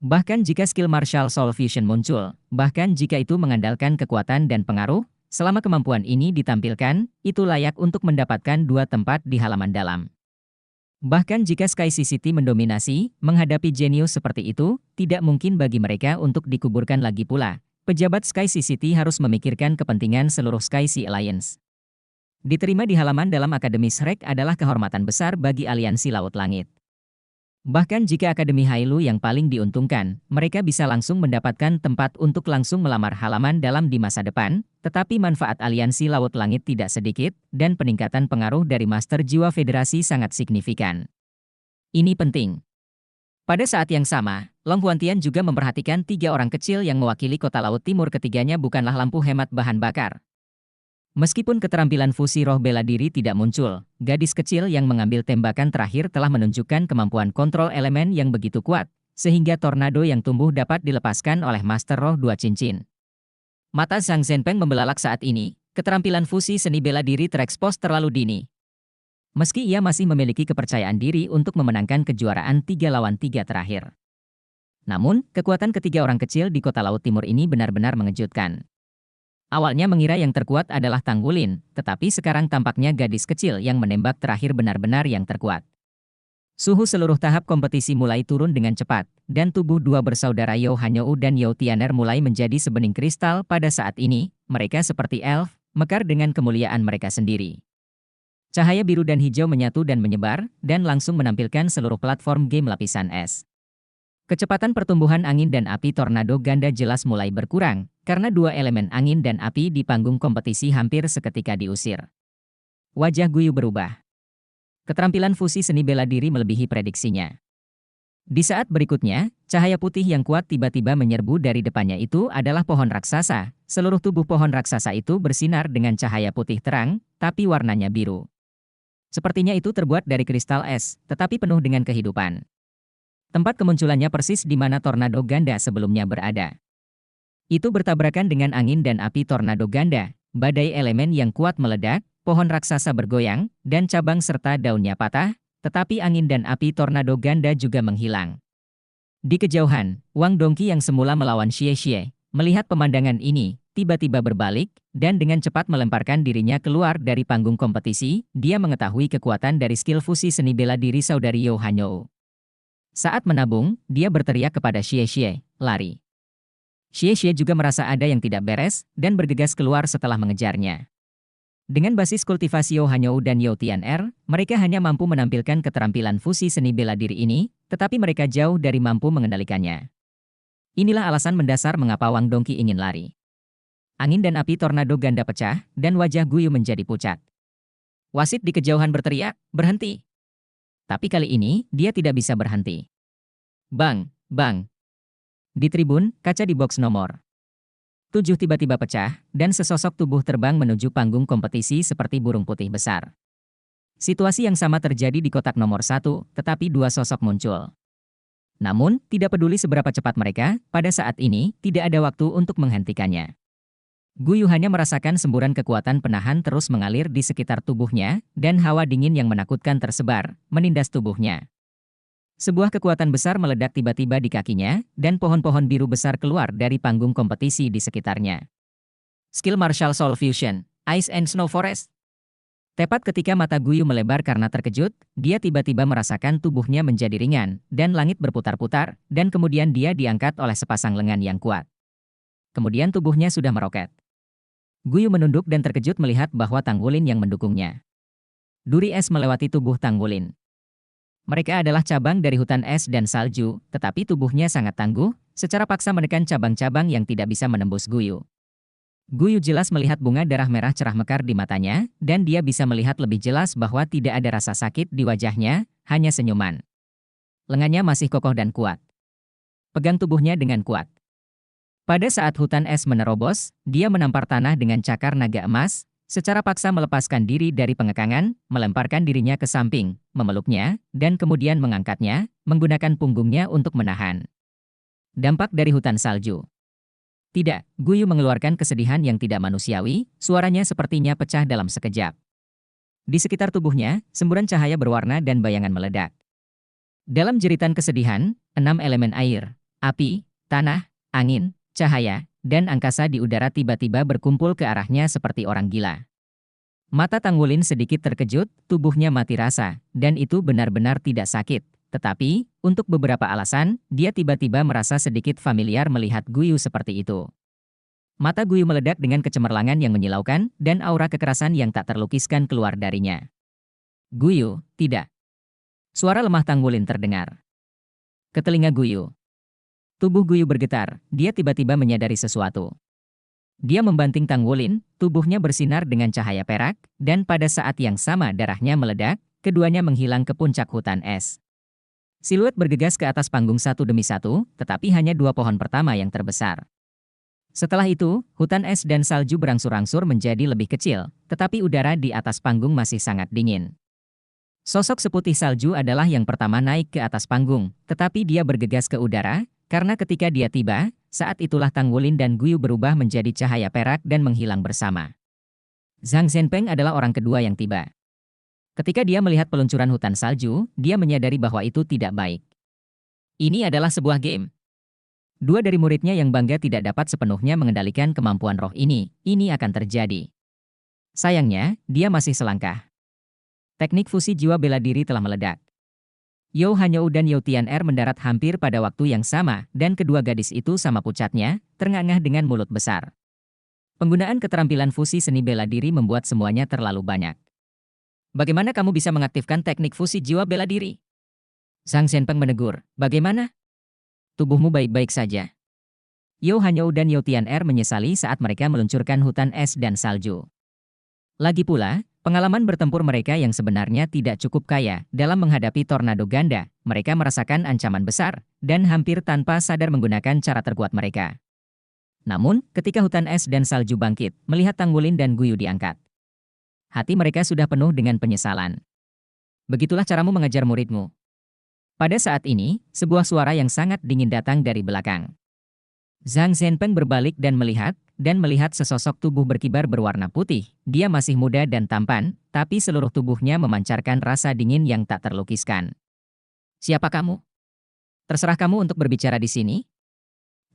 Bahkan jika skill Martial Soul Fusion muncul, bahkan jika itu mengandalkan kekuatan dan pengaruh, selama kemampuan ini ditampilkan, itu layak untuk mendapatkan dua tempat di halaman dalam. Bahkan jika Sky CCT mendominasi, menghadapi jenius seperti itu, tidak mungkin bagi mereka untuk dikuburkan lagi pula. Pejabat Sky CCT harus memikirkan kepentingan seluruh Sky Sea Alliance. Diterima di halaman dalam Akademi Shrek adalah kehormatan besar bagi aliansi Laut Langit. Bahkan jika Akademi Hailu yang paling diuntungkan, mereka bisa langsung mendapatkan tempat untuk langsung melamar halaman dalam di masa depan, tetapi manfaat aliansi Laut Langit tidak sedikit, dan peningkatan pengaruh dari Master Jiwa Federasi sangat signifikan. Ini penting. Pada saat yang sama, Long Huantian juga memperhatikan 3 orang kecil yang mewakili kota Laut Timur. Ketiganya bukanlah lampu hemat bahan bakar. Meskipun keterampilan fusi roh bela diri tidak muncul, gadis kecil yang mengambil tembakan terakhir telah menunjukkan kemampuan kontrol elemen yang begitu kuat, sehingga tornado yang tumbuh dapat dilepaskan oleh Master Roh Dua Cincin. Mata Zhang Zhenpeng membelalak saat ini, keterampilan fusi seni bela diri terekspos terlalu dini. Meski ia masih memiliki kepercayaan diri untuk memenangkan kejuaraan 3 lawan 3 terakhir. Namun, kekuatan ketiga orang kecil di kota Laut Timur ini benar-benar mengejutkan. Awalnya mengira yang terkuat adalah Tanggulin, tetapi sekarang tampaknya gadis kecil yang menembak terakhir benar-benar yang terkuat. Suhu seluruh tahap kompetisi mulai turun dengan cepat, dan tubuh dua bersaudara Yao Hanyou dan Yao Tianer mulai menjadi sebening kristal. Pada saat ini, mereka seperti elf, mekar dengan kemuliaan mereka sendiri. Cahaya biru dan hijau menyatu dan menyebar, dan langsung menampilkan seluruh platform game lapisan es. Kecepatan pertumbuhan angin dan api tornado ganda jelas mulai berkurang, karena dua elemen angin dan api di panggung kompetisi hampir seketika diusir. Wajah Guyu berubah. Keterampilan fusi seni bela diri melebihi prediksinya. Di saat berikutnya, cahaya putih yang kuat tiba-tiba menyerbu dari depannya. Itu adalah pohon raksasa. Seluruh tubuh pohon raksasa itu bersinar dengan cahaya putih terang, tapi warnanya biru. Sepertinya itu terbuat dari kristal es, tetapi penuh dengan kehidupan. Tempat kemunculannya persis di mana tornado ganda sebelumnya berada. Itu bertabrakan dengan angin dan api tornado ganda, badai elemen yang kuat meledak, pohon raksasa bergoyang, dan cabang serta daunnya patah, tetapi angin dan api tornado ganda juga menghilang. Di kejauhan, Wang Dongqi yang semula melawan Xie Xie, melihat pemandangan ini, tiba-tiba berbalik, dan dengan cepat melemparkan dirinya keluar dari panggung kompetisi. Dia mengetahui kekuatan dari skill fusi seni bela diri saudari Yao Hanyou. Saat menabung, dia berteriak kepada Xie Xie, lari. Xie Xie juga merasa ada yang tidak beres, dan bergegas keluar setelah mengejarnya. Dengan basis kultivasi Yao Hanyou dan Yao Tianer, mereka hanya mampu menampilkan keterampilan fusi seni bela diri ini, tetapi mereka jauh dari mampu mengendalikannya. Inilah alasan mendasar mengapa Wang Dongqi ingin lari. Angin dan api tornado ganda pecah, dan wajah Guyu menjadi pucat. Wasit di kejauhan berteriak, berhenti. Tapi kali ini, dia tidak bisa berhenti. Bang, bang. Di tribun, kaca di box nomor 7 tiba-tiba pecah, dan sesosok tubuh terbang menuju panggung kompetisi seperti burung putih besar. Situasi yang sama terjadi di kotak nomor 1, tetapi dua sosok muncul. Namun, tidak peduli seberapa cepat mereka, pada saat ini, tidak ada waktu untuk menghentikannya. Guyu hanya merasakan semburan kekuatan penahan terus mengalir di sekitar tubuhnya, dan hawa dingin yang menakutkan tersebar, menindas tubuhnya. Sebuah kekuatan besar meledak tiba-tiba di kakinya, dan pohon-pohon biru besar keluar dari panggung kompetisi di sekitarnya. Skill Martial Soul Fusion, Ice and Snow Forest. Tepat ketika mata Guyu melebar karena terkejut, dia tiba-tiba merasakan tubuhnya menjadi ringan, dan langit berputar-putar, dan kemudian dia diangkat oleh sepasang lengan yang kuat. Kemudian tubuhnya sudah meroket. Guyu menunduk dan terkejut melihat bahwa Tanggulin yang mendukungnya. Duri es melewati tubuh Tanggulin. Mereka adalah cabang dari hutan es dan salju, tetapi tubuhnya sangat tangguh, secara paksa menekan cabang-cabang yang tidak bisa menembus Guyu. Guyu jelas melihat bunga darah merah cerah mekar di matanya, dan dia bisa melihat lebih jelas bahwa tidak ada rasa sakit di wajahnya, hanya senyuman. Lengannya masih kokoh dan kuat. Pegang tubuhnya dengan kuat. Pada saat hutan es menerobos, dia menampar tanah dengan cakar naga emas, secara paksa melepaskan diri dari pengekangan, melemparkan dirinya ke samping, memeluknya, dan kemudian mengangkatnya, menggunakan punggungnya untuk menahan. Dampak dari hutan salju. Tidak, Guyu mengeluarkan kesedihan yang tidak manusiawi, suaranya sepertinya pecah dalam sekejap. Di sekitar tubuhnya, semburan cahaya berwarna dan bayangan meledak. Dalam jeritan kesedihan, 6 elemen air, api, tanah, angin, cahaya, dan angkasa di udara tiba-tiba berkumpul ke arahnya seperti orang gila. Mata Tangwulin sedikit terkejut, tubuhnya mati rasa, dan itu benar-benar tidak sakit. Tetapi, untuk beberapa alasan, dia tiba-tiba merasa sedikit familiar melihat Guyu seperti itu. Mata Guyu meledak dengan kecemerlangan yang menyilaukan, dan aura kekerasan yang tak terlukiskan keluar darinya. Guyu, tidak. Suara lemah Tangwulin terdengar ke telinga Guyu. Tubuh Guyu bergetar, dia tiba-tiba menyadari sesuatu. Dia membanting Tangwulin, tubuhnya bersinar dengan cahaya perak, dan pada saat yang sama darahnya meledak, keduanya menghilang ke puncak hutan es. Siluet bergegas ke atas panggung satu demi satu, tetapi hanya 2 pohon pertama yang terbesar. Setelah itu, hutan es dan salju berangsur-angsur menjadi lebih kecil, tetapi udara di atas panggung masih sangat dingin. Sosok seputih salju adalah yang pertama naik ke atas panggung, tetapi dia bergegas ke udara, karena ketika dia tiba, saat itulah Tangwulin dan Guyu berubah menjadi cahaya perak dan menghilang bersama. Zhang Zhenpeng adalah orang kedua yang tiba. Ketika dia melihat peluncuran hutan salju, dia menyadari bahwa itu tidak baik. Ini adalah sebuah game. Dua dari muridnya yang bangga tidak dapat sepenuhnya mengendalikan kemampuan roh ini akan terjadi. Sayangnya, dia masih selangkah. Teknik fusi jiwa bela diri telah meledak. You Hanyou dan You Tian'er mendarat hampir pada waktu yang sama, dan kedua gadis itu sama pucatnya, terngangah dengan mulut besar. Penggunaan keterampilan fusi seni bela diri membuat semuanya terlalu banyak. Bagaimana kamu bisa mengaktifkan teknik fusi jiwa bela diri? Zhang Zhenpeng menegur, bagaimana? Tubuhmu baik-baik saja. You Hanyou dan You Tian'er menyesali saat mereka meluncurkan hutan es dan salju. Lagi pula, pengalaman bertempur mereka yang sebenarnya tidak cukup kaya dalam menghadapi tornado ganda, mereka merasakan ancaman besar, dan hampir tanpa sadar menggunakan cara terkuat mereka. Namun, ketika hutan es dan salju bangkit, melihat Tangwulin dan Guyu diangkat. Hati mereka sudah penuh dengan penyesalan. Begitulah caramu mengajar muridmu. Pada saat ini, sebuah suara yang sangat dingin datang dari belakang. Zhang Zhenpeng berbalik dan melihat sesosok tubuh berkibar berwarna putih. Dia masih muda dan tampan, tapi seluruh tubuhnya memancarkan rasa dingin yang tak terlukiskan. Siapa kamu? Terserah kamu untuk berbicara di sini.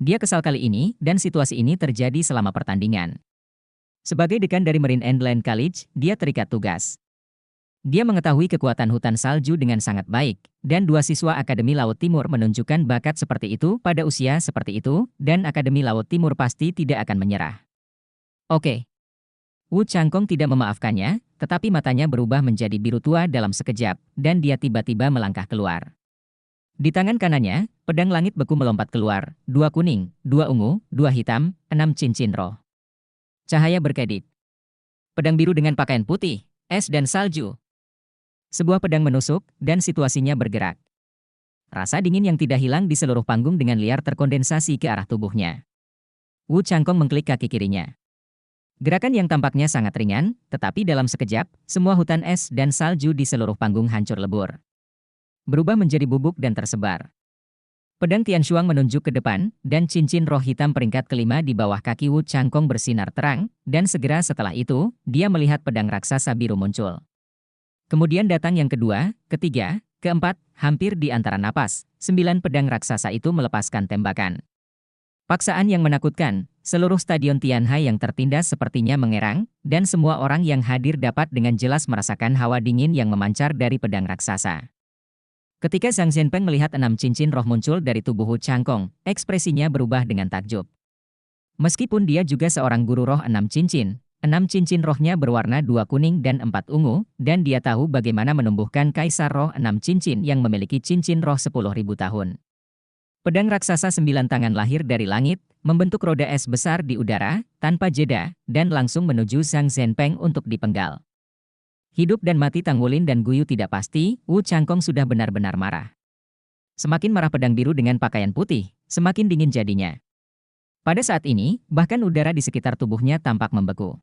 Dia kesal kali ini, dan situasi ini terjadi selama pertandingan. Sebagai dekan dari Marine and Land College, dia terikat tugas. Dia mengetahui kekuatan hutan salju dengan sangat baik, dan 2 siswa Akademi Laut Timur menunjukkan bakat seperti itu pada usia seperti itu, dan Akademi Laut Timur pasti tidak akan menyerah. Oke. Wu Changkong tidak memaafkannya, tetapi matanya berubah menjadi biru tua dalam sekejap, dan dia tiba-tiba melangkah keluar. Di tangan kanannya, pedang langit beku melompat keluar, 2 kuning, 2 ungu, 2 hitam, 6 cincin roh. Cahaya berkedip. Pedang biru dengan pakaian putih, es dan salju. Sebuah pedang menusuk, dan situasinya bergerak. Rasa dingin yang tidak hilang di seluruh panggung dengan liar terkondensasi ke arah tubuhnya. Wu Changkong mengklik kaki kirinya. Gerakan yang tampaknya sangat ringan, tetapi dalam sekejap, semua hutan es dan salju di seluruh panggung hancur lebur. Berubah menjadi bubuk dan tersebar. Pedang Tianshuang menunjuk ke depan, dan cincin roh hitam peringkat kelima di bawah kaki Wu Changkong bersinar terang, dan segera setelah itu, dia melihat pedang raksasa biru muncul. Kemudian datang yang kedua, ketiga, keempat, hampir di antara napas, 9 pedang raksasa itu melepaskan tembakan. Paksaan yang menakutkan, seluruh stadion Tianhai yang tertindas sepertinya mengerang, dan semua orang yang hadir dapat dengan jelas merasakan hawa dingin yang memancar dari pedang raksasa. Ketika Zhang Zhenpeng melihat 6 cincin roh muncul dari tubuh Wu Changkong, ekspresinya berubah dengan takjub. Meskipun dia juga seorang guru roh 6 cincin rohnya berwarna 2 kuning dan 4 ungu, dan dia tahu bagaimana menumbuhkan kaisar roh 6 cincin yang memiliki cincin roh 10.000 tahun. Pedang raksasa 9 tangan lahir dari langit, membentuk roda es besar di udara, tanpa jeda, dan langsung menuju Zhang Zhenpeng untuk dipenggal. Hidup dan mati Tangwulin dan Guyu tidak pasti, Wu Changkong sudah benar-benar marah. Semakin marah pedang biru dengan pakaian putih, semakin dingin jadinya. Pada saat ini, bahkan udara di sekitar tubuhnya tampak membeku.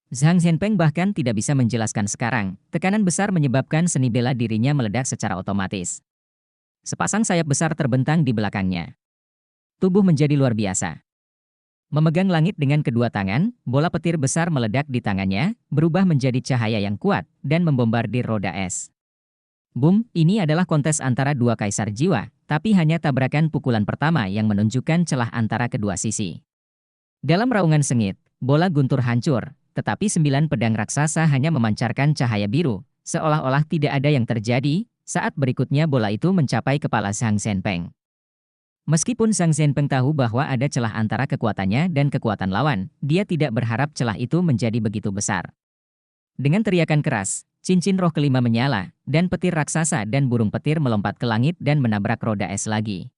Zhang Zhenpeng bahkan tidak bisa menjelaskan sekarang, tekanan besar menyebabkan seni bela dirinya meledak secara otomatis. Sepasang sayap besar terbentang di belakangnya. Tubuh menjadi luar biasa. Memegang langit dengan kedua tangan, bola petir besar meledak di tangannya, berubah menjadi cahaya yang kuat, dan membombardir roda es. Boom, ini adalah kontes antara dua kaisar jiwa, tapi hanya tabrakan pukulan pertama yang menunjukkan celah antara kedua sisi. Dalam raungan sengit, bola guntur hancur, tetapi 9 pedang raksasa hanya memancarkan cahaya biru, seolah-olah tidak ada yang terjadi. Saat berikutnya bola itu mencapai kepala Zhang Zhenpeng. Meskipun Zhang Zhenpeng tahu bahwa ada celah antara kekuatannya dan kekuatan lawan, dia tidak berharap celah itu menjadi begitu besar. Dengan teriakan keras, cincin roh kelima menyala, dan petir raksasa dan burung petir melompat ke langit dan menabrak roda es lagi.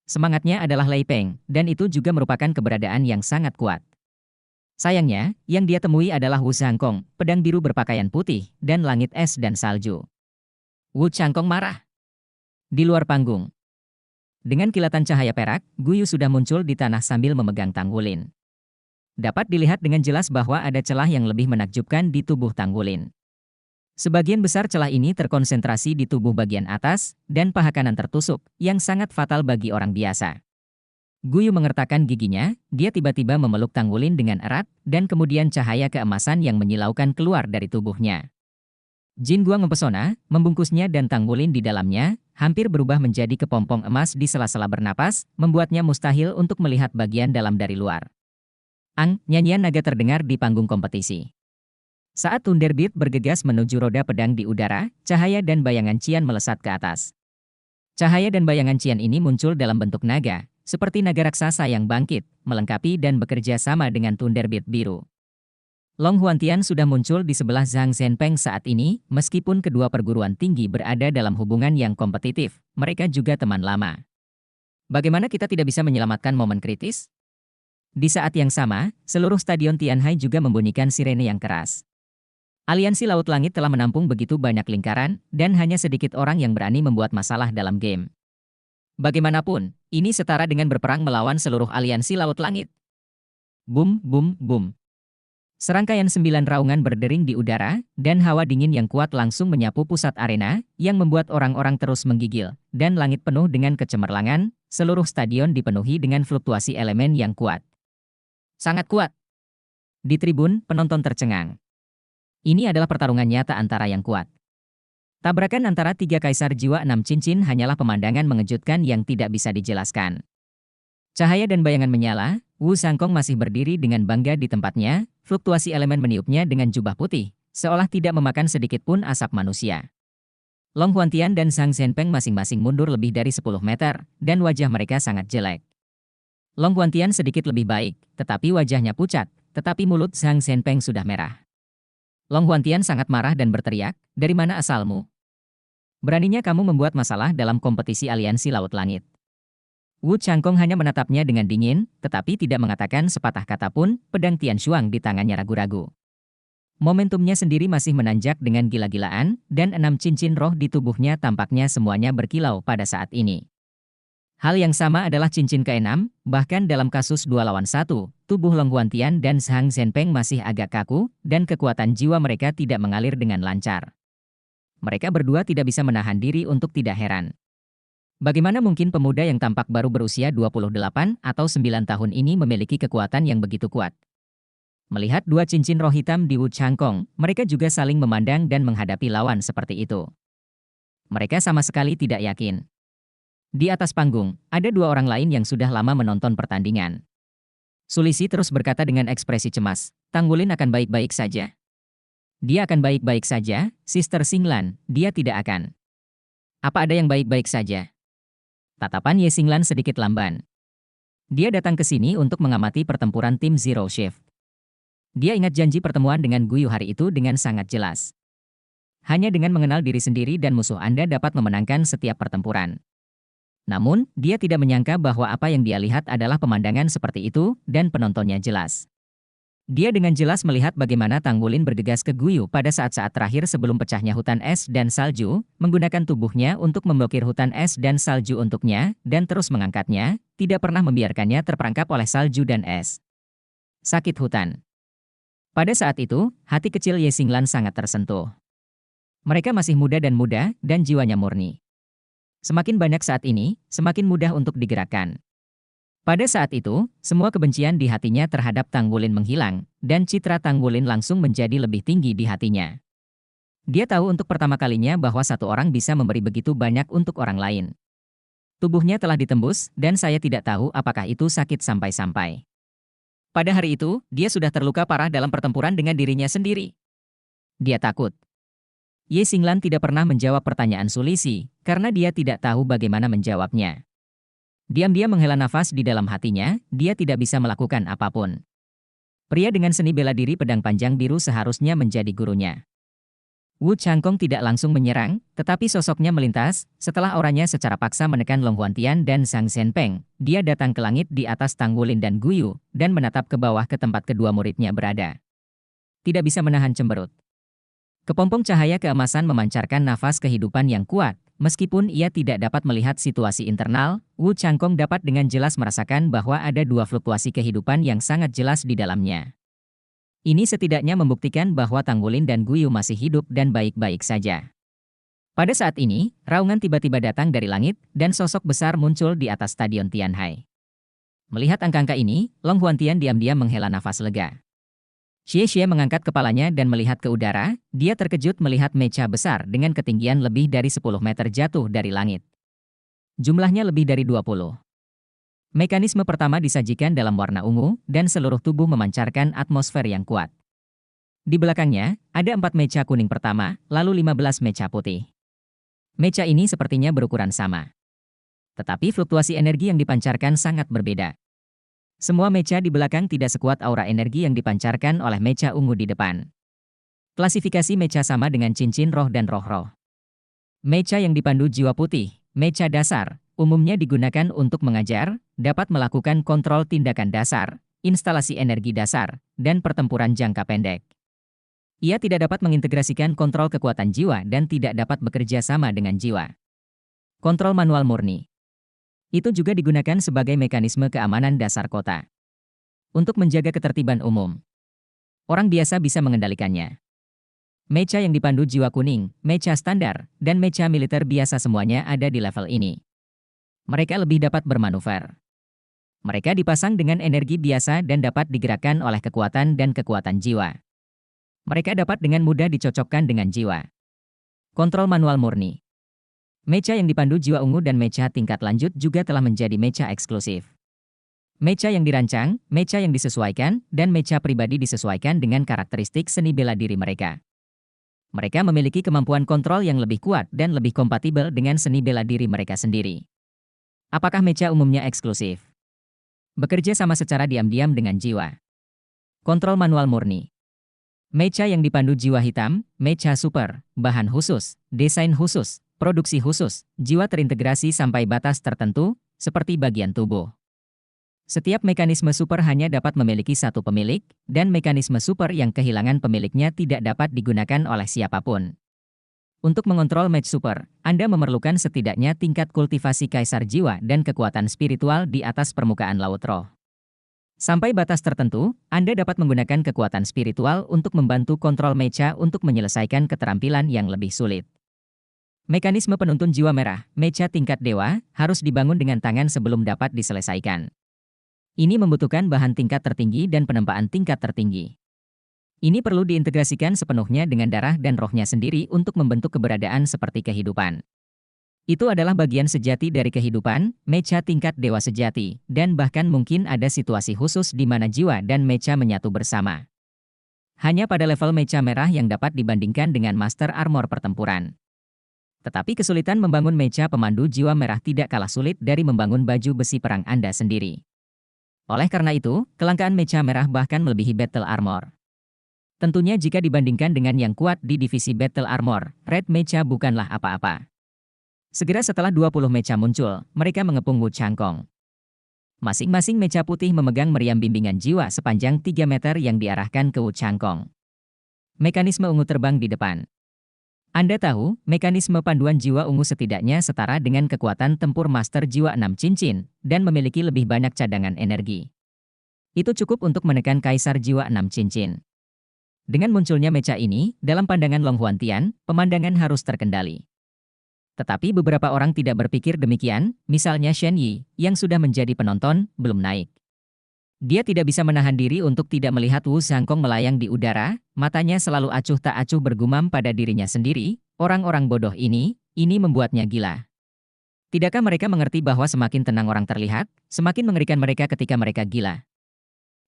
Semangatnya adalah Lei Peng, dan itu juga merupakan keberadaan yang sangat kuat. Sayangnya, yang dia temui adalah Wu Zhangkong, pedang biru berpakaian putih, dan langit es dan salju. Wu Zhangkong marah. Di luar panggung, dengan kilatan cahaya perak, Guyu sudah muncul di tanah sambil memegang Tanggulin. Dapat dilihat dengan jelas bahwa ada celah yang lebih menakjubkan di tubuh Tanggulin. Sebagian besar celah ini terkonsentrasi di tubuh bagian atas, dan paha kanan tertusuk, yang sangat fatal bagi orang biasa. Guyu mengertakkan giginya, dia tiba-tiba memeluk Tanggulin dengan erat, dan kemudian cahaya keemasan yang menyilaukan keluar dari tubuhnya. Jin Guang mempesona, membungkusnya dan Tanggulin di dalamnya, hampir berubah menjadi kepompong emas di sela-sela bernapas, membuatnya mustahil untuk melihat bagian dalam dari luar. Nyanyian naga terdengar di panggung kompetisi. Saat Thunderbird bergegas menuju roda pedang di udara, cahaya dan bayangan Qian melesat ke atas. Cahaya dan bayangan Qian ini muncul dalam bentuk naga, seperti naga raksasa yang bangkit, melengkapi dan bekerja sama dengan Thunderbird biru. Long Huantian sudah muncul di sebelah Zhang Zhenpeng saat ini, meskipun kedua perguruan tinggi berada dalam hubungan yang kompetitif, mereka juga teman lama. Bagaimana kita tidak bisa menyelamatkan momen kritis? Di saat yang sama, seluruh stadion Tianhai juga membunyikan sirene yang keras. Aliansi Laut Langit telah menampung begitu banyak lingkaran, dan hanya sedikit orang yang berani membuat masalah dalam game. Bagaimanapun, ini setara dengan berperang melawan seluruh aliansi Laut Langit. Boom, boom, boom. Serangkaian 9 raungan berdering di udara, dan hawa dingin yang kuat langsung menyapu pusat arena, yang membuat orang-orang terus menggigil, dan langit penuh dengan kecemerlangan, seluruh stadion dipenuhi dengan fluktuasi elemen yang kuat. Sangat kuat. Di tribun, penonton tercengang. Ini adalah pertarungan nyata antara yang kuat. Tabrakan antara 3 kaisar jiwa 6 cincin hanyalah pemandangan mengejutkan yang tidak bisa dijelaskan. Cahaya dan bayangan menyala, Wu Zhangkong masih berdiri dengan bangga di tempatnya, fluktuasi elemen meniupnya dengan jubah putih, seolah tidak memakan sedikit pun asap manusia. Long Huantian dan Zhang Zhenpeng masing-masing mundur lebih dari 10 meter, dan wajah mereka sangat jelek. Long Huantian sedikit lebih baik, tetapi wajahnya pucat, tetapi mulut Zhang Zhenpeng sudah merah. Long Huantian sangat marah dan berteriak, "Dari mana asalmu? Beraninya kamu membuat masalah dalam kompetisi aliansi Laut Langit." Wu Zhangkong hanya menatapnya dengan dingin, tetapi tidak mengatakan sepatah kata pun. Pedang Tian Shuang di tangannya ragu-ragu. Momentumnya sendiri masih menanjak dengan gila-gilaan, dan 6 cincin roh di tubuhnya tampaknya semuanya berkilau pada saat ini. Hal yang sama adalah cincin ke-6, bahkan dalam kasus 2 lawan 1, tubuh Long Huantian dan Zhang Zhenpeng masih agak kaku, dan kekuatan jiwa mereka tidak mengalir dengan lancar. Mereka berdua tidak bisa menahan diri untuk tidak heran. Bagaimana mungkin pemuda yang tampak baru berusia 28 atau 9 tahun ini memiliki kekuatan yang begitu kuat? Melihat 2 cincin roh hitam di Wu Zhangkong, mereka juga saling memandang dan menghadapi lawan seperti itu. Mereka sama sekali tidak yakin. Di atas panggung, ada 2 orang lain yang sudah lama menonton pertandingan. Sulisi terus berkata dengan ekspresi cemas, "Tanggulin akan baik-baik saja." "Dia akan baik-baik saja, Sister Xinglan, dia tidak akan." "Apa ada yang baik-baik saja?" Tatapan Ye Xinglan sedikit lamban. Dia datang ke sini untuk mengamati pertempuran tim Zero Shift. Dia ingat janji pertemuan dengan Guyu hari itu dengan sangat jelas. Hanya dengan mengenal diri sendiri dan musuh Anda dapat memenangkan setiap pertempuran. Namun, dia tidak menyangka bahwa apa yang dia lihat adalah pemandangan seperti itu, dan penontonnya jelas. Dia dengan jelas melihat bagaimana Tanggulin bergegas ke Guyu pada saat-saat terakhir sebelum pecahnya hutan es dan salju, menggunakan tubuhnya untuk memblokir hutan es dan salju untuknya, dan terus mengangkatnya, tidak pernah membiarkannya terperangkap oleh salju dan es. Sakit hutan. Pada saat itu, hati kecil Ye Xinglan sangat tersentuh. Mereka masih muda, dan jiwanya murni. Semakin banyak saat ini, semakin mudah untuk digerakkan. Pada saat itu, semua kebencian di hatinya terhadap Tang Wulin menghilang, dan citra Tang Wulin langsung menjadi lebih tinggi di hatinya. Dia tahu untuk pertama kalinya bahwa satu orang bisa memberi begitu banyak untuk orang lain. Tubuhnya telah ditembus, dan saya tidak tahu apakah itu sakit sampai-sampai. Pada hari itu, dia sudah terluka parah dalam pertempuran dengan dirinya sendiri. Dia takut. Ye Xinglan tidak pernah menjawab pertanyaan Sulisi, karena dia tidak tahu bagaimana menjawabnya. Diam-diam menghela nafas di dalam hatinya, dia tidak bisa melakukan apapun. Pria dengan seni bela diri pedang panjang biru seharusnya menjadi gurunya. Wu Changkong tidak langsung menyerang, tetapi sosoknya melintas, setelah auranya secara paksa menekan Long Huantian dan Zhang Zhenpeng, dia datang ke langit di atas Tang Wulin dan Guyu, dan menatap ke bawah ke tempat kedua muridnya berada. Tidak bisa menahan cemberut. Kepompong cahaya keemasan memancarkan nafas kehidupan yang kuat. Meskipun ia tidak dapat melihat situasi internal, Wu Changkong dapat dengan jelas merasakan bahwa ada dua fluktuasi kehidupan yang sangat jelas di dalamnya. Ini setidaknya membuktikan bahwa Tang Wulin dan Guyu masih hidup dan baik-baik saja. Pada saat ini, raungan tiba-tiba datang dari langit, dan sosok besar muncul di atas stadion Tianhai. Melihat angka-angka ini, Long Huantian diam-diam menghela nafas lega. Xie mengangkat kepalanya dan melihat ke udara, dia terkejut melihat mecha besar dengan ketinggian lebih dari 10 meter jatuh dari langit. Jumlahnya lebih dari 20. Mekanisme pertama disajikan dalam warna ungu, dan seluruh tubuh memancarkan atmosfer yang kuat. Di belakangnya, ada 4 mecha kuning pertama, lalu 15 mecha putih. Mecha ini sepertinya berukuran sama. Tetapi fluktuasi energi yang dipancarkan sangat berbeda. Semua mecha di belakang tidak sekuat aura energi yang dipancarkan oleh mecha ungu di depan. Klasifikasi mecha sama dengan cincin roh dan roh-roh. Mecha yang dipandu jiwa putih, mecha dasar, umumnya digunakan untuk mengajar, dapat melakukan kontrol tindakan dasar, instalasi energi dasar, dan pertempuran jangka pendek. Ia tidak dapat mengintegrasikan kontrol kekuatan jiwa dan tidak dapat bekerja sama dengan jiwa. Kontrol manual murni. Itu juga digunakan sebagai mekanisme keamanan dasar kota. Untuk menjaga ketertiban umum. Orang biasa bisa mengendalikannya. Mecha yang dipandu jiwa kuning, mecha standar, dan mecha militer biasa semuanya ada di level ini. Mereka lebih dapat bermanuver. Mereka dipasang dengan energi biasa dan dapat digerakkan oleh kekuatan dan kekuatan jiwa. Mereka dapat dengan mudah dicocokkan dengan jiwa. Kontrol manual murni. Mecha yang dipandu jiwa ungu dan mecha tingkat lanjut juga telah menjadi mecha eksklusif. Mecha yang dirancang, mecha yang disesuaikan, dan mecha pribadi disesuaikan dengan karakteristik seni bela diri mereka. Mereka memiliki kemampuan kontrol yang lebih kuat dan lebih kompatibel dengan seni bela diri mereka sendiri. Apakah mecha umumnya eksklusif? Bekerja sama secara diam-diam dengan jiwa. Kontrol manual murni. Mecha yang dipandu jiwa hitam, mecha super, bahan khusus, desain khusus, produksi khusus, jiwa terintegrasi sampai batas tertentu, seperti bagian tubuh. Setiap mekanisme super hanya dapat memiliki satu pemilik, dan mekanisme super yang kehilangan pemiliknya tidak dapat digunakan oleh siapapun. Untuk mengontrol match super, Anda memerlukan setidaknya tingkat kultivasi kaisar jiwa dan kekuatan spiritual di atas permukaan laut roh. Sampai batas tertentu, Anda dapat menggunakan kekuatan spiritual untuk membantu kontrol mecha untuk menyelesaikan keterampilan yang lebih sulit. Mekanisme penuntun jiwa merah, mecha tingkat dewa, harus dibangun dengan tangan sebelum dapat diselesaikan. Ini membutuhkan bahan tingkat tertinggi dan penempaan tingkat tertinggi. Ini perlu diintegrasikan sepenuhnya dengan darah dan rohnya sendiri untuk membentuk keberadaan seperti kehidupan. Itu adalah bagian sejati dari kehidupan, mecha tingkat dewa sejati, dan bahkan mungkin ada situasi khusus di mana jiwa dan mecha menyatu bersama. Hanya pada level mecha merah yang dapat dibandingkan dengan master armor pertempuran. Tetapi kesulitan membangun mecha pemandu jiwa merah tidak kalah sulit dari membangun baju besi perang Anda sendiri. Oleh karena itu, kelangkaan mecha merah bahkan melebihi battle armor. Tentunya jika dibandingkan dengan yang kuat di divisi battle armor, red mecha bukanlah apa-apa. Segera setelah 20 mecha muncul, mereka mengepung Wu Changkong. Masing-masing mecha putih memegang meriam bimbingan jiwa sepanjang 3 meter yang diarahkan ke Wu Changkong. Mekanisme ungu terbang di depan. Anda tahu, mekanisme panduan jiwa ungu setidaknya setara dengan kekuatan tempur master jiwa 6 cincin, dan memiliki lebih banyak cadangan energi. Itu cukup untuk menekan kaisar jiwa 6 cincin. Dengan munculnya mecha ini, dalam pandangan Long Huantian, pemandangan harus terkendali. Tetapi beberapa orang tidak berpikir demikian, misalnya Shen Yi, yang sudah menjadi penonton, belum naik. Dia tidak bisa menahan diri untuk tidak melihat Wu Zhangkong melayang di udara, matanya selalu acuh tak acuh bergumam pada dirinya sendiri, orang-orang bodoh ini membuatnya gila. Tidakkah mereka mengerti bahwa semakin tenang orang terlihat, semakin mengerikan mereka ketika mereka gila?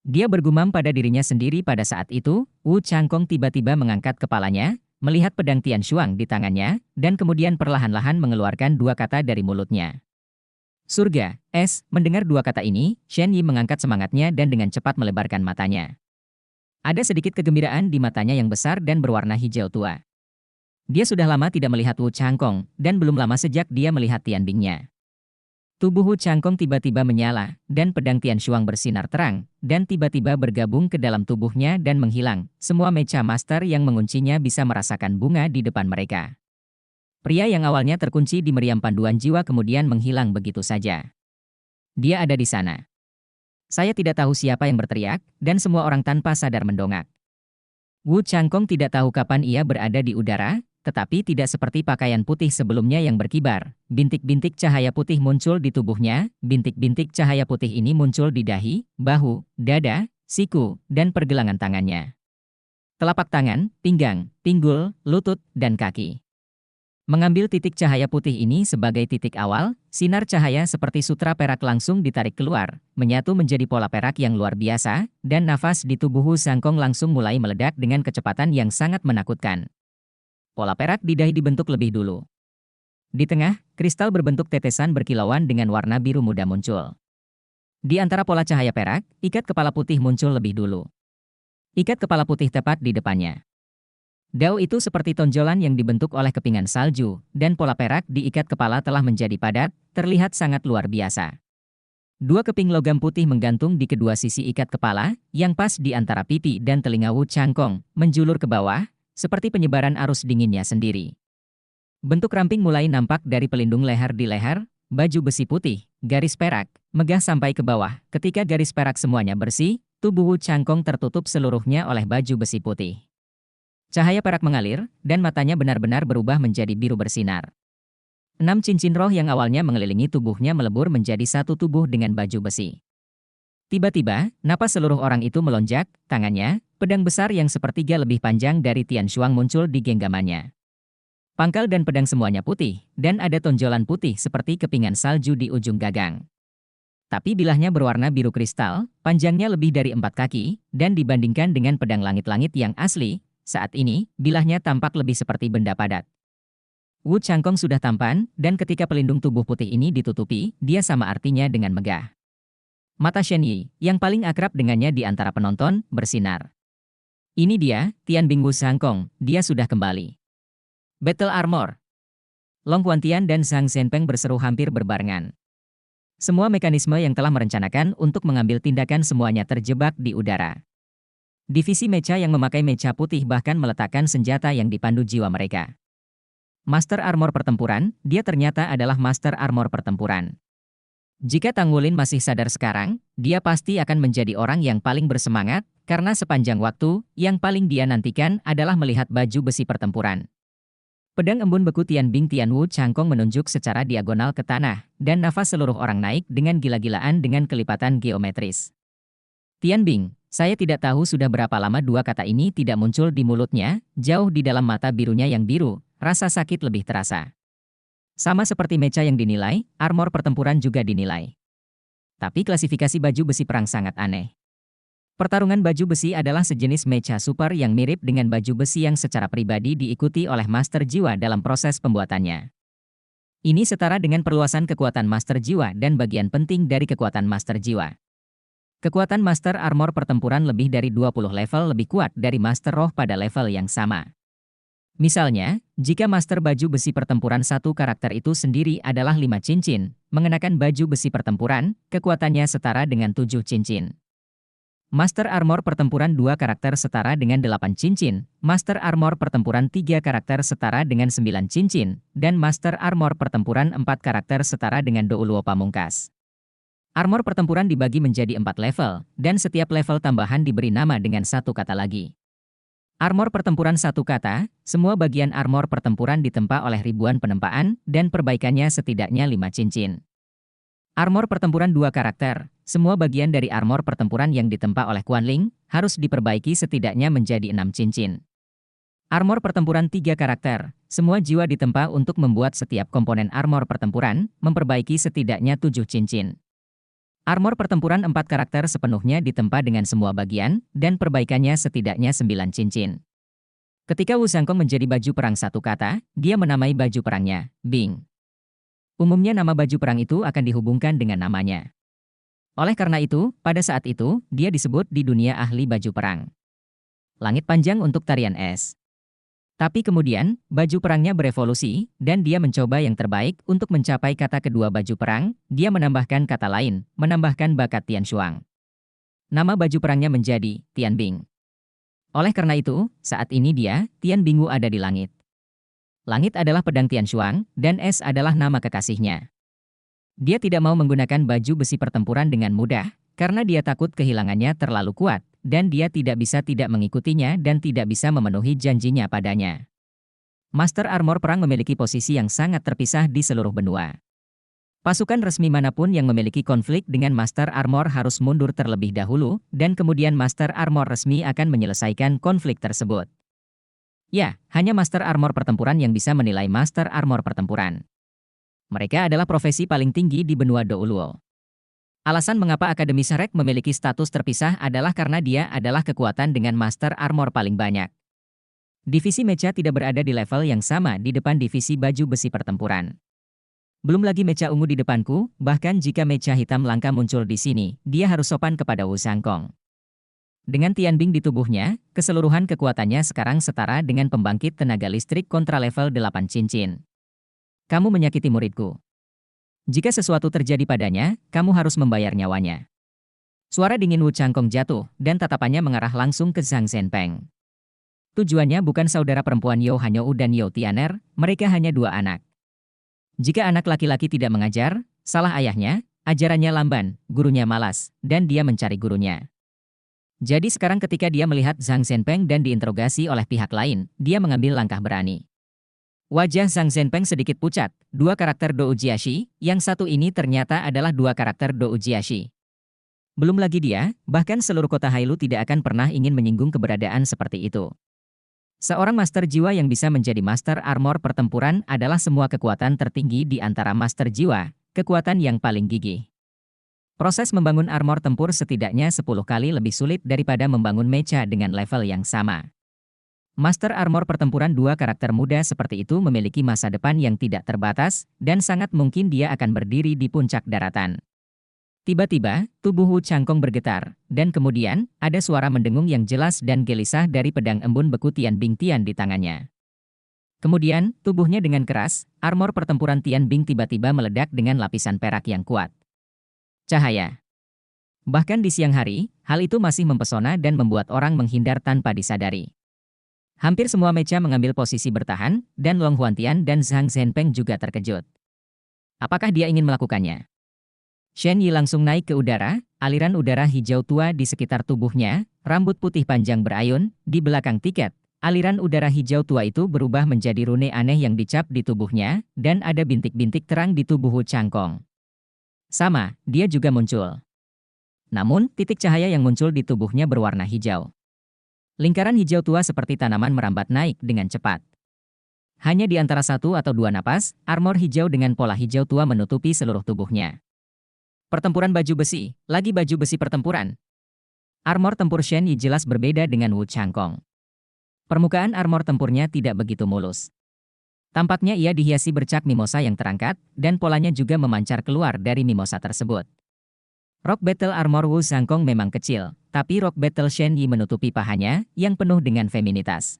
Dia bergumam pada dirinya sendiri pada saat itu, Wu Changkong tiba-tiba mengangkat kepalanya, melihat pedang Tian Shuang di tangannya, dan kemudian perlahan-lahan mengeluarkan dua kata dari mulutnya. Surga, es, mendengar dua kata ini, Shen Yi mengangkat semangatnya dan dengan cepat melebarkan matanya. Ada sedikit kegembiraan di matanya yang besar dan berwarna hijau tua. Dia sudah lama tidak melihat Wu Changkong, dan belum lama sejak dia melihat Tian Bingnya. Tubuh Wu Changkong tiba-tiba menyala, dan pedang Tian Shuang bersinar terang, dan tiba-tiba bergabung ke dalam tubuhnya dan menghilang. Semua mecha master yang menguncinya bisa merasakan bunga di depan mereka. Pria yang awalnya terkunci di meriam panduan jiwa kemudian menghilang begitu saja. Dia ada di sana. Saya tidak tahu siapa yang berteriak, dan semua orang tanpa sadar mendongak. Wu Changkong tidak tahu kapan ia berada di udara, tetapi tidak seperti pakaian putih sebelumnya yang berkibar. Bintik-bintik cahaya putih muncul di tubuhnya, bintik-bintik cahaya putih ini muncul di dahi, bahu, dada, siku, dan pergelangan tangannya. Telapak tangan, pinggang, pinggul, lutut, dan kaki. Mengambil titik cahaya putih ini sebagai titik awal, sinar cahaya seperti sutra perak langsung ditarik keluar, menyatu menjadi pola perak yang luar biasa, dan nafas di tubuh Wu Zhangkong langsung mulai meledak dengan kecepatan yang sangat menakutkan. Pola perak di dahi dibentuk lebih dulu. Di tengah, kristal berbentuk tetesan berkilauan dengan warna biru muda muncul. Di antara pola cahaya perak, ikat kepala putih muncul lebih dulu. Ikat kepala putih tepat di depannya. Dao itu seperti tonjolan yang dibentuk oleh kepingan salju, dan pola perak di ikat kepala telah menjadi padat, terlihat sangat luar biasa. Dua keping logam putih menggantung di kedua sisi ikat kepala, yang pas di antara pipi dan telinga Wu Changkong, menjulur ke bawah, seperti penyebaran arus dinginnya sendiri. Bentuk ramping mulai nampak dari pelindung leher di leher, baju besi putih, garis perak, megah sampai ke bawah. Ketika garis perak semuanya bersih, tubuh Wu Changkong tertutup seluruhnya oleh baju besi putih. Cahaya perak mengalir, dan matanya benar-benar berubah menjadi biru bersinar. 6 cincin roh yang awalnya mengelilingi tubuhnya melebur menjadi satu tubuh dengan baju besi. Tiba-tiba, napas seluruh orang itu melonjak, tangannya, pedang besar yang sepertiga lebih panjang dari Tian Shuang muncul di genggamannya. Pangkal dan pedang semuanya putih, dan ada tonjolan putih seperti kepingan salju di ujung gagang. Tapi bilahnya berwarna biru kristal, panjangnya lebih dari 4 kaki, dan dibandingkan dengan pedang langit-langit yang asli, saat ini, bilahnya tampak lebih seperti benda padat. Wu Changkong sudah tampan, dan ketika pelindung tubuh putih ini ditutupi, dia sama artinya dengan megah. Mata Shen Yi, yang paling akrab dengannya di antara penonton, bersinar. Ini dia, Tian Bing Wu Zhangkong, dia sudah kembali. Battle Armor. Long Quantian dan Zhang Zhenpeng berseru hampir berbarengan. Semua mekanisme yang telah merencanakan untuk mengambil tindakan semuanya terjebak di udara. Divisi mecha yang memakai mecha putih bahkan meletakkan senjata yang dipandu jiwa mereka. Master Armor Pertempuran, dia ternyata adalah Master Armor Pertempuran. Jika Tang Wulin masih sadar sekarang, dia pasti akan menjadi orang yang paling bersemangat, karena sepanjang waktu, yang paling dia nantikan adalah melihat baju besi pertempuran. Pedang embun beku Tian Bing Tian Wu Changkong menunjuk secara diagonal ke tanah, dan nafas seluruh orang naik dengan gila-gilaan dengan kelipatan geometris. Tian Bing, saya tidak tahu sudah berapa lama dua kata ini tidak muncul di mulutnya, jauh di dalam mata birunya yang biru, rasa sakit lebih terasa. Sama seperti mecha yang dinilai, armor pertempuran juga dinilai. Tapi klasifikasi baju besi perang sangat aneh. Pertarungan baju besi adalah sejenis mecha super yang mirip dengan baju besi yang secara pribadi diikuti oleh master jiwa dalam proses pembuatannya. Ini setara dengan perluasan kekuatan master jiwa dan bagian penting dari kekuatan master jiwa. Kekuatan master armor pertempuran lebih dari 20 level lebih kuat dari master roh pada level yang sama. Misalnya, jika master baju besi pertempuran satu karakter itu sendiri adalah 5 cincin, mengenakan baju besi pertempuran, kekuatannya setara dengan 7 cincin. Master armor pertempuran 2 karakter setara dengan 8 cincin, master armor pertempuran 3 karakter setara dengan 9 cincin, dan master armor pertempuran 4 karakter setara dengan 20 pamungkas. Armor pertempuran dibagi menjadi 4 level, dan setiap level tambahan diberi nama dengan satu kata lagi. Armor pertempuran satu kata, semua bagian armor pertempuran ditempa oleh ribuan penempaan, dan perbaikannya setidaknya 5 cincin. Armor pertempuran dua karakter, semua bagian dari armor pertempuran yang ditempa oleh Quan Ling, harus diperbaiki setidaknya menjadi 6 cincin. Armor pertempuran tiga karakter, semua jiwa ditempa untuk membuat setiap komponen armor pertempuran, memperbaiki setidaknya 7 cincin. Armor pertempuran 4 karakter sepenuhnya ditempa dengan semua bagian, dan perbaikannya setidaknya 9 cincin. Ketika Wu Zhangkong menjadi baju perang satu kata, dia menamai baju perangnya, Bing. Umumnya nama baju perang itu akan dihubungkan dengan namanya. Oleh karena itu, pada saat itu, dia disebut di dunia ahli baju perang. Langit panjang untuk tarian es. Tapi kemudian, baju perangnya berevolusi, dan dia mencoba yang terbaik untuk mencapai kata kedua baju perang, dia menambahkan kata lain, menambahkan bakat Tian Shuang. Nama baju perangnya menjadi Tian Bing. Oleh karena itu, saat ini dia, Tian Bingwu ada di langit. Langit adalah pedang Tian Shuang, dan es adalah nama kekasihnya. Dia tidak mau menggunakan baju besi pertempuran dengan mudah, karena dia takut kehilangannya terlalu kuat, dan dia tidak bisa tidak mengikutinya dan tidak bisa memenuhi janjinya padanya. Master Armor Perang memiliki posisi yang sangat terpisah di seluruh benua. Pasukan resmi manapun yang memiliki konflik dengan Master Armor harus mundur terlebih dahulu, dan kemudian Master Armor resmi akan menyelesaikan konflik tersebut. Ya, hanya Master Armor Pertempuran yang bisa menilai Master Armor Pertempuran. Mereka adalah profesi paling tinggi di benua Douluo. Alasan mengapa Akademi Shrek memiliki status terpisah adalah karena dia adalah kekuatan dengan Master Armor paling banyak. Divisi mecha tidak berada di level yang sama di depan divisi baju besi pertempuran. Belum lagi mecha ungu di depanku, bahkan jika mecha hitam langka muncul di sini, dia harus sopan kepada Wu Zhangkong. Dengan Tian Bing di tubuhnya, keseluruhan kekuatannya sekarang setara dengan pembangkit tenaga listrik kontra level 8 cincin. Kamu menyakiti muridku. Jika sesuatu terjadi padanya, kamu harus membayar nyawanya. Suara dingin Wu Zhangkong jatuh, dan tatapannya mengarah langsung ke Zhang Zhenpeng. Tujuannya bukan saudara perempuan You Hanyou dan You Tianer, mereka hanya dua anak. Jika anak laki-laki tidak mengajar, salah ayahnya, ajarannya lamban, gurunya malas, dan dia mencari gurunya. Jadi sekarang ketika dia melihat Zhang Zhenpeng dan diinterogasi oleh pihak lain, dia mengambil langkah berani. Wajah Zhang Zhenpeng sedikit pucat, dua karakter Dou Jiashi, yang satu ini ternyata adalah dua karakter Dou Jiashi. Belum lagi dia, bahkan seluruh kota Hailu tidak akan pernah ingin menyinggung keberadaan seperti itu. Seorang master jiwa yang bisa menjadi master armor pertempuran adalah semua kekuatan tertinggi di antara master jiwa, kekuatan yang paling gigih. Proses membangun armor tempur setidaknya 10 kali lebih sulit daripada membangun mecha dengan level yang sama. Master Armor pertempuran dua karakter muda seperti itu memiliki masa depan yang tidak terbatas, dan sangat mungkin dia akan berdiri di puncak daratan. Tiba-tiba, tubuh Wu Zhangkong bergetar, dan kemudian, ada suara mendengung yang jelas dan gelisah dari pedang embun beku Tian Bing Tian di tangannya. Kemudian, tubuhnya dengan keras, armor pertempuran Tian Bing tiba-tiba meledak dengan lapisan perak yang kuat. Cahaya. Bahkan di siang hari, hal itu masih mempesona dan membuat orang menghindar tanpa disadari. Hampir semua mecha mengambil posisi bertahan, dan Long Huantian dan Zhang Zhenpeng juga terkejut. Apakah dia ingin melakukannya? Shen Yi langsung naik ke udara, aliran udara hijau tua di sekitar tubuhnya, rambut putih panjang berayun, di belakang tiket. Aliran udara hijau tua itu berubah menjadi rune aneh yang dicap di tubuhnya, dan ada bintik-bintik terang di tubuh Wu Zhangkong. Sama, dia juga muncul. Namun, titik cahaya yang muncul di tubuhnya berwarna hijau. Lingkaran hijau tua seperti tanaman merambat naik dengan cepat. Hanya di antara 1 atau 2 napas, armor hijau dengan pola hijau tua menutupi seluruh tubuhnya. Pertempuran baju besi, lagi baju besi pertempuran. Armor tempur Shen Yi jelas berbeda dengan Wu Zhangkong. Permukaan armor tempurnya tidak begitu mulus. Tampaknya ia dihiasi bercak mimosa yang terangkat, dan polanya juga memancar keluar dari mimosa tersebut. Rock Battle Armor Wu Zhangkong memang kecil, tapi Rock Battle Shen Yi menutupi pahanya, yang penuh dengan feminitas.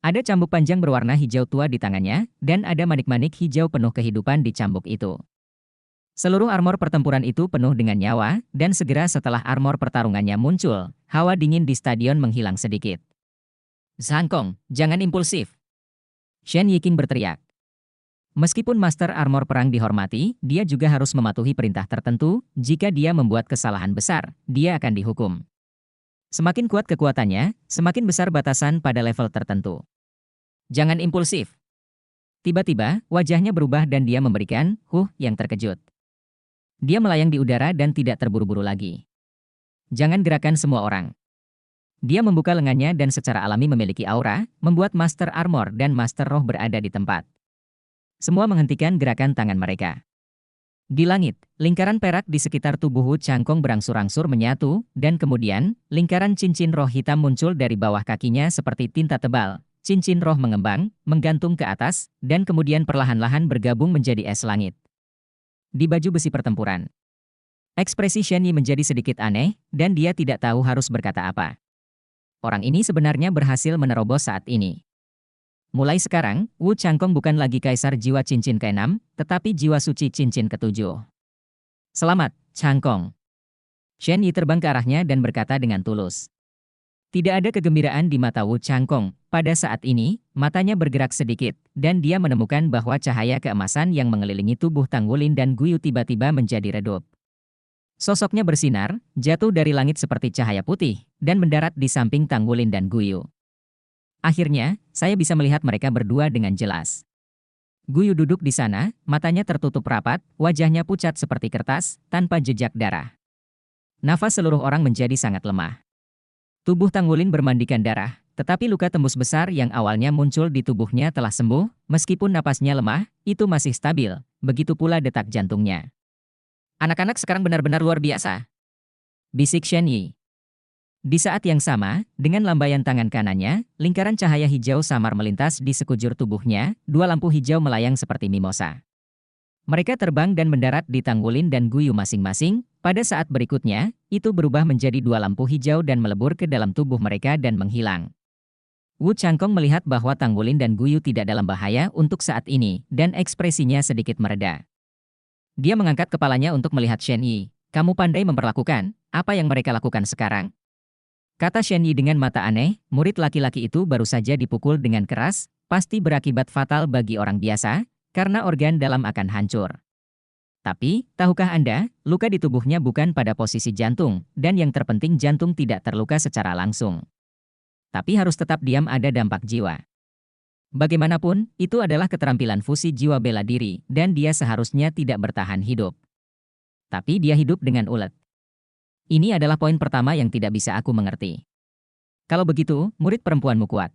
Ada cambuk panjang berwarna hijau tua di tangannya, dan ada manik-manik hijau penuh kehidupan di cambuk itu. Seluruh armor pertempuran itu penuh dengan nyawa, dan segera setelah armor pertarungannya muncul, hawa dingin di stadion menghilang sedikit. Zhangkong, jangan impulsif. Shen Yiqing berteriak. Meskipun Master Armor Perang dihormati, dia juga harus mematuhi perintah tertentu. Jika dia membuat kesalahan besar, dia akan dihukum. Semakin kuat kekuatannya, semakin besar batasan pada level tertentu. Jangan impulsif. Tiba-tiba, wajahnya berubah dan dia memberikan, yang terkejut. Dia melayang di udara dan tidak terburu-buru lagi. Jangan gerakan semua orang. Dia membuka lengannya dan secara alami memiliki aura, membuat Master Armor dan Master Roh berada di tempat. Semua menghentikan gerakan tangan mereka. Di langit, lingkaran perak di sekitar tubuh Wu Changkong berangsur-angsur menyatu, dan kemudian, lingkaran cincin roh hitam muncul dari bawah kakinya seperti tinta tebal. Cincin roh mengembang, menggantung ke atas, dan kemudian perlahan-lahan bergabung menjadi es langit. Di baju besi pertempuran, ekspresi Shen Yi menjadi sedikit aneh, dan dia tidak tahu harus berkata apa. Orang ini sebenarnya berhasil menerobos saat ini. Mulai sekarang, Wu Changkong bukan lagi kaisar jiwa cincin ke-6, tetapi jiwa suci cincin ke-7. Selamat, Changkong. Shen Yi terbang ke arahnya dan berkata dengan tulus. Tidak ada kegembiraan di mata Wu Changkong. Pada saat ini, matanya bergerak sedikit, dan dia menemukan bahwa cahaya keemasan yang mengelilingi tubuh Tang Wulin dan Guyu tiba-tiba menjadi redup. Sosoknya bersinar, jatuh dari langit seperti cahaya putih, dan mendarat di samping Tang Wulin dan Guyu. Akhirnya, saya bisa melihat mereka berdua dengan jelas. Guyu duduk di sana, matanya tertutup rapat, wajahnya pucat seperti kertas, tanpa jejak darah. Nafas seluruh orang menjadi sangat lemah. Tubuh Tang Wulin bermandikan darah, tetapi luka tembus besar yang awalnya muncul di tubuhnya telah sembuh, meskipun napasnya lemah, itu masih stabil, begitu pula detak jantungnya. Anak-anak sekarang benar-benar luar biasa, bisik Shen Yi. Di saat yang sama, dengan lambaian tangan kanannya, lingkaran cahaya hijau samar melintas di sekujur tubuhnya, dua lampu hijau melayang seperti mimosa. Mereka terbang dan mendarat di Tang Wulin dan Guyu masing-masing. Pada saat berikutnya, itu berubah menjadi dua lampu hijau dan melebur ke dalam tubuh mereka dan menghilang. Wu Changkong melihat bahwa Tang Wulin dan Guyu tidak dalam bahaya untuk saat ini, dan ekspresinya sedikit mereda. Dia mengangkat kepalanya untuk melihat Shen Yi. Kamu pandai memperlakukan, apa yang mereka lakukan sekarang? Kata Shen Yi dengan mata aneh, murid laki-laki itu baru saja dipukul dengan keras, pasti berakibat fatal bagi orang biasa, karena organ dalam akan hancur. Tapi, tahukah Anda, luka di tubuhnya bukan pada posisi jantung, dan yang terpenting jantung tidak terluka secara langsung. Tapi harus tetap diam ada dampak jiwa. Bagaimanapun, itu adalah keterampilan fusi jiwa bela diri, dan dia seharusnya tidak bertahan hidup. Tapi dia hidup dengan ulet. Ini adalah poin pertama yang tidak bisa aku mengerti. Kalau begitu, murid perempuanmu kuat.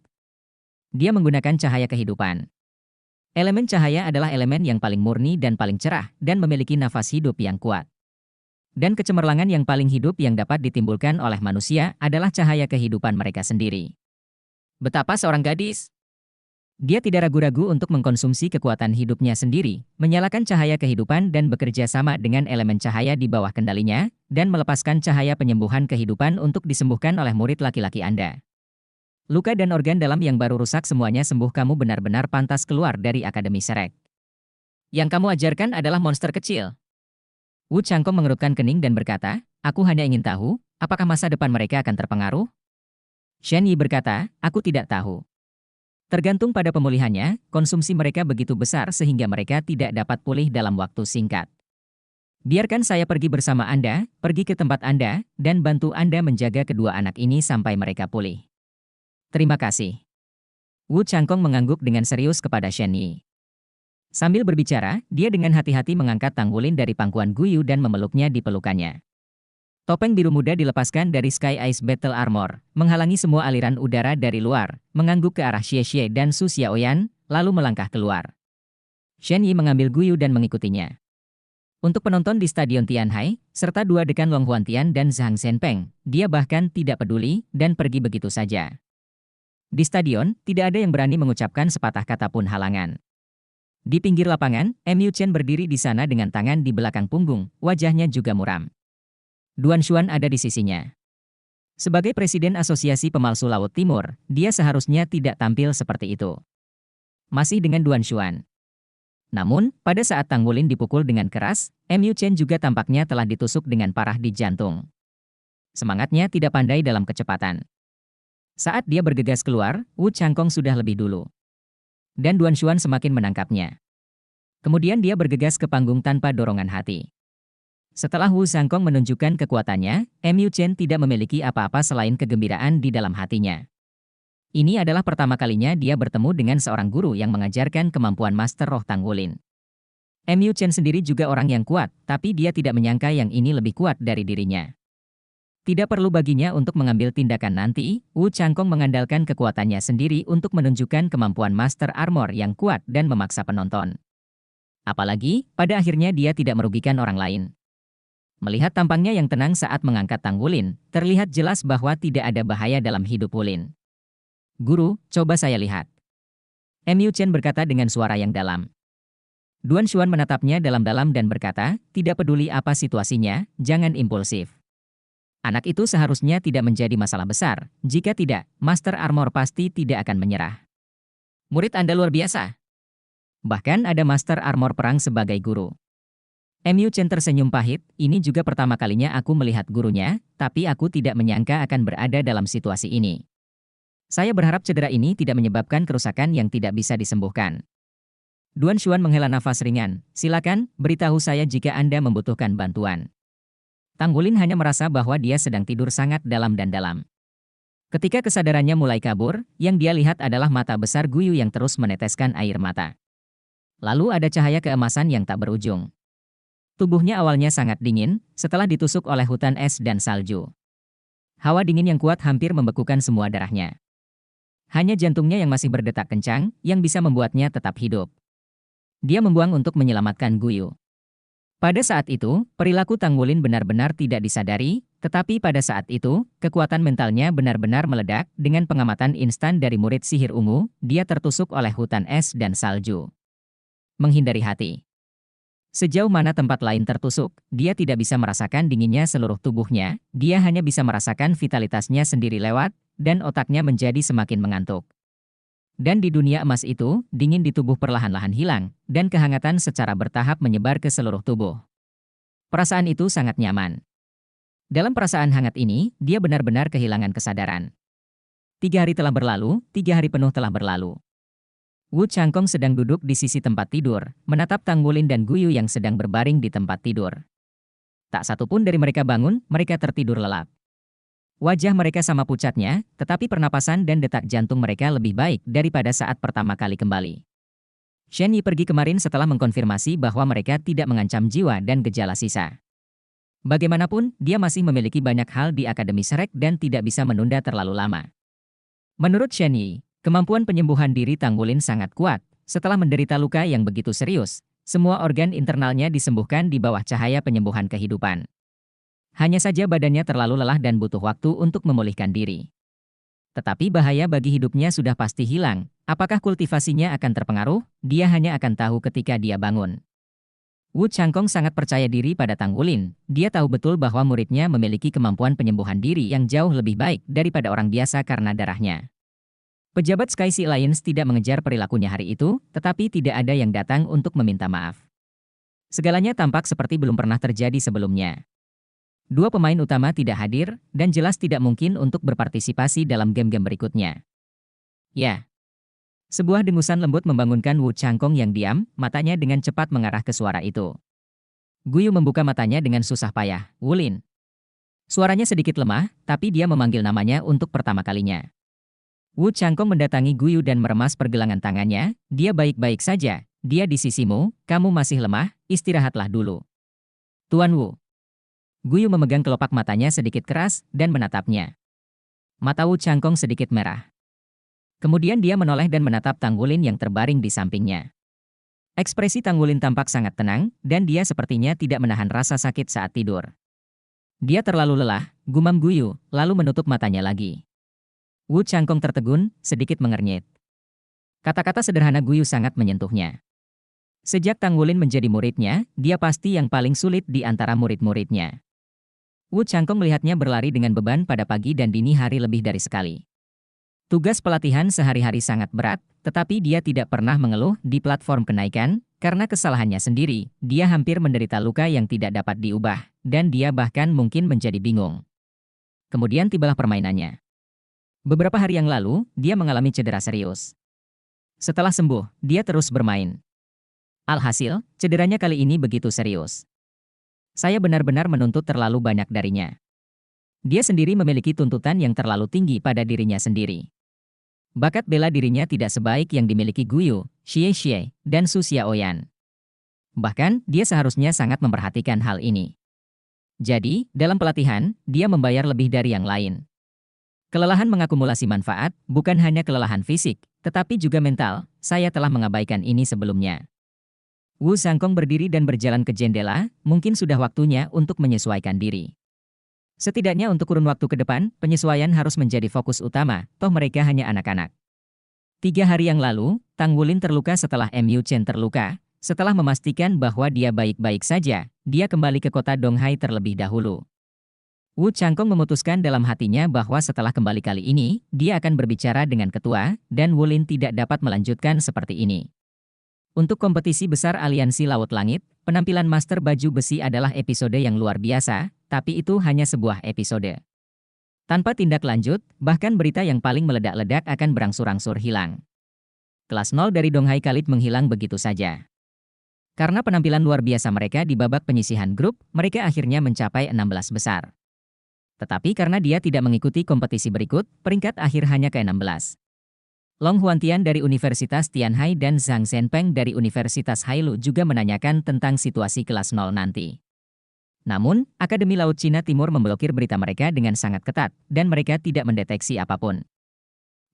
Dia menggunakan cahaya kehidupan. Elemen cahaya adalah elemen yang paling murni dan paling cerah, dan memiliki nafas hidup yang kuat. Dan kecemerlangan yang paling hidup yang dapat ditimbulkan oleh manusia adalah cahaya kehidupan mereka sendiri. Betapa seorang gadis? Dia tidak ragu-ragu untuk mengkonsumsi kekuatan hidupnya sendiri, menyalakan cahaya kehidupan dan bekerja sama dengan elemen cahaya di bawah kendalinya, dan melepaskan cahaya penyembuhan kehidupan untuk disembuhkan oleh murid laki-laki Anda. Luka dan organ dalam yang baru rusak semuanya sembuh, kamu benar-benar pantas keluar dari Akademi Shrek. Yang kamu ajarkan adalah monster kecil. Wu Changkong mengerutkan kening dan berkata, aku hanya ingin tahu, apakah masa depan mereka akan terpengaruh? Shen Yi berkata, aku tidak tahu. Tergantung pada pemulihannya, konsumsi mereka begitu besar sehingga mereka tidak dapat pulih dalam waktu singkat. Biarkan saya pergi bersama Anda, pergi ke tempat Anda, dan bantu Anda menjaga kedua anak ini sampai mereka pulih. Terima kasih. Wu Changkong mengangguk dengan serius kepada Shen Yi. Sambil berbicara, dia dengan hati-hati mengangkat Tang Wulin dari pangkuan Guyu dan memeluknya di pelukannya. Topeng biru muda dilepaskan dari Sky Ice Battle Armor, menghalangi semua aliran udara dari luar, mengangguk ke arah Xie Xie dan Su Xiaoyan, lalu melangkah keluar. Shen Yi mengambil Guyu dan mengikutinya. Untuk penonton di Stadion Tianhai, serta dua dekan Long Huantian dan Zhang Zhenpeng, dia bahkan tidak peduli dan pergi begitu saja. Di stadion, tidak ada yang berani mengucapkan sepatah kata pun halangan. Di pinggir lapangan, Mu Chen berdiri di sana dengan tangan di belakang punggung, wajahnya juga muram. Duan Xuan ada di sisinya. Sebagai Presiden Asosiasi Pemalsu Laut Timur, dia seharusnya tidak tampil seperti itu. Masih dengan Duan Xuan. Namun, pada saat Tang Wulin dipukul dengan keras, Mu Chen juga tampaknya telah ditusuk dengan parah di jantung. Semangatnya tidak pandai dalam kecepatan. Saat dia bergegas keluar, Wu Changkong sudah lebih dulu. Dan Duan Xuan semakin menangkapnya. Kemudian dia bergegas ke panggung tanpa dorongan hati. Setelah Wu Zhangkong menunjukkan kekuatannya, Mu Chen tidak memiliki apa-apa selain kegembiraan di dalam hatinya. Ini adalah pertama kalinya dia bertemu dengan seorang guru yang mengajarkan kemampuan Master Roh Tang Wulin. Mu Chen sendiri juga orang yang kuat, tapi dia tidak menyangka yang ini lebih kuat dari dirinya. Tidak perlu baginya untuk mengambil tindakan nanti, Wu Zhangkong mengandalkan kekuatannya sendiri untuk menunjukkan kemampuan Master Armor yang kuat dan memaksa penonton. Apalagi, pada akhirnya dia tidak merugikan orang lain. Melihat tampangnya yang tenang saat mengangkat Tang Wulin, terlihat jelas bahwa tidak ada bahaya dalam hidup Wulin. "Guru, coba saya lihat." Mu Chen berkata dengan suara yang dalam. Duan Xuan menatapnya dalam-dalam dan berkata, "Tidak peduli apa situasinya, jangan impulsif. Anak itu seharusnya tidak menjadi masalah besar, jika tidak, Master Armor pasti tidak akan menyerah. Murid Anda luar biasa. Bahkan ada Master Armor perang sebagai guru." Mu Chen tersenyum pahit, "Ini juga pertama kalinya aku melihat gurunya, tapi aku tidak menyangka akan berada dalam situasi ini. Saya berharap cedera ini tidak menyebabkan kerusakan yang tidak bisa disembuhkan." Duan Xuan menghela nafas ringan, "Silakan, beritahu saya jika Anda membutuhkan bantuan." Tang Wulin hanya merasa bahwa dia sedang tidur sangat dalam dan dalam. Ketika kesadarannya mulai kabur, yang dia lihat adalah mata besar Guyu yang terus meneteskan air mata. Lalu ada cahaya keemasan yang tak berujung. Tubuhnya awalnya sangat dingin, setelah ditusuk oleh hutan es dan salju. Hawa dingin yang kuat hampir membekukan semua darahnya. Hanya jantungnya yang masih berdetak kencang, yang bisa membuatnya tetap hidup. Dia membuang untuk menyelamatkan Guyu. Pada saat itu, perilaku Tang Wulin benar-benar tidak disadari, tetapi pada saat itu, kekuatan mentalnya benar-benar meledak. Dengan pengamatan instan dari murid sihir ungu, dia tertusuk oleh hutan es dan salju. Menghindari hati. Sejauh mana tempat lain tertusuk, dia tidak bisa merasakan dinginnya seluruh tubuhnya, dia hanya bisa merasakan vitalitasnya sendiri lewat, dan otaknya menjadi semakin mengantuk. Dan di dunia emas itu, dingin di tubuh perlahan-lahan hilang, dan kehangatan secara bertahap menyebar ke seluruh tubuh. Perasaan itu sangat nyaman. Dalam perasaan hangat ini, dia benar-benar kehilangan kesadaran. 3 hari telah berlalu, 3 hari penuh telah berlalu. Wu Zhangkong sedang duduk di sisi tempat tidur, menatap Tang Wulin dan Guyu yang sedang berbaring di tempat tidur. Tak satu pun dari mereka bangun, mereka tertidur lelap. Wajah mereka sama pucatnya, tetapi pernapasan dan detak jantung mereka lebih baik daripada saat pertama kali kembali. Shen Yi pergi kemarin setelah mengkonfirmasi bahwa mereka tidak mengancam jiwa dan gejala sisa. Bagaimanapun, dia masih memiliki banyak hal di Akademi Shrek dan tidak bisa menunda terlalu lama. Menurut Shen Yi, kemampuan penyembuhan diri Tang Wulin sangat kuat. Setelah menderita luka yang begitu serius, semua organ internalnya disembuhkan di bawah cahaya penyembuhan kehidupan. Hanya saja badannya terlalu lelah dan butuh waktu untuk memulihkan diri. Tetapi bahaya bagi hidupnya sudah pasti hilang. Apakah kultivasinya akan terpengaruh? Dia hanya akan tahu ketika dia bangun. Wu Zhangkong sangat percaya diri pada Tang Wulin. Dia tahu betul bahwa muridnya memiliki kemampuan penyembuhan diri yang jauh lebih baik daripada orang biasa karena darahnya. Pejabat Sky Sea Alliance tidak mengejar perilakunya hari itu, tetapi tidak ada yang datang untuk meminta maaf. Segalanya tampak seperti belum pernah terjadi sebelumnya. 2 pemain utama tidak hadir, dan jelas tidak mungkin untuk berpartisipasi dalam game-game berikutnya. Ya. Sebuah dengusan lembut membangunkan Wu Zhangkong yang diam, matanya dengan cepat mengarah ke suara itu. Guyu membuka matanya dengan susah payah. "Wulin." Suaranya sedikit lemah, tapi dia memanggil namanya untuk pertama kalinya. Wu Zhangkong mendatangi Guyu dan meremas pergelangan tangannya. "Dia baik-baik saja, dia di sisimu, kamu masih lemah, istirahatlah dulu." "Tuan Wu." Guyu memegang kelopak matanya sedikit keras dan menatapnya. Mata Wu Zhangkong sedikit merah. Kemudian dia menoleh dan menatap Tang Wulin yang terbaring di sampingnya. Ekspresi Tang Wulin tampak sangat tenang, dan dia sepertinya tidak menahan rasa sakit saat tidur. "Dia terlalu lelah," gumam Guyu, lalu menutup matanya lagi. Wu Zhangkong tertegun, sedikit mengernyit. Kata-kata sederhana Guyu sangat menyentuhnya. Sejak Tang Wulin menjadi muridnya, dia pasti yang paling sulit di antara murid-muridnya. Wu Zhangkong melihatnya berlari dengan beban pada pagi dan dini hari lebih dari sekali. Tugas pelatihan sehari-hari sangat berat, tetapi dia tidak pernah mengeluh di platform kenaikan, karena kesalahannya sendiri, dia hampir menderita luka yang tidak dapat diubah, dan dia bahkan mungkin menjadi bingung. Kemudian tibalah permainannya. Beberapa hari yang lalu, dia mengalami cedera serius. Setelah sembuh, dia terus bermain. Alhasil, cederanya kali ini begitu serius. Saya benar-benar menuntut terlalu banyak darinya. Dia sendiri memiliki tuntutan yang terlalu tinggi pada dirinya sendiri. Bakat bela dirinya tidak sebaik yang dimiliki Guyu, Xie Xie, dan Su Xiaoyan. Bahkan, dia seharusnya sangat memperhatikan hal ini. Jadi, dalam pelatihan, dia membayar lebih dari yang lain. Kelelahan mengakumulasi manfaat, bukan hanya kelelahan fisik, tetapi juga mental. Saya telah mengabaikan ini sebelumnya. Wu Sangkong berdiri dan berjalan ke jendela, mungkin sudah waktunya untuk menyesuaikan diri. Setidaknya untuk kurun waktu ke depan, penyesuaian harus menjadi fokus utama, toh mereka hanya anak-anak. 3 hari yang lalu, Tang Wulin terluka setelah Mu Chen terluka. Setelah memastikan bahwa dia baik-baik saja, dia kembali ke kota Donghai terlebih dahulu. Wu Changkong memutuskan dalam hatinya bahwa setelah kembali kali ini, dia akan berbicara dengan ketua, dan Wulin tidak dapat melanjutkan seperti ini. Untuk kompetisi besar Aliansi Laut Langit, penampilan Master Baju Besi adalah episode yang luar biasa, tapi itu hanya sebuah episode. Tanpa tindak lanjut, bahkan berita yang paling meledak-ledak akan berangsur-angsur hilang. Kelas 0 dari Donghai Khalid menghilang begitu saja. Karena penampilan luar biasa mereka di babak penyisihan grup, mereka akhirnya mencapai 16 besar. Tetapi karena dia tidak mengikuti kompetisi berikut, peringkat akhir hanya ke-16. Long Huantian dari Universitas Tianhai dan Zhang Zhenpeng dari Universitas Hailu juga menanyakan tentang situasi kelas 0 nanti. Namun, Akademi Laut Cina Timur memblokir berita mereka dengan sangat ketat, dan mereka tidak mendeteksi apapun.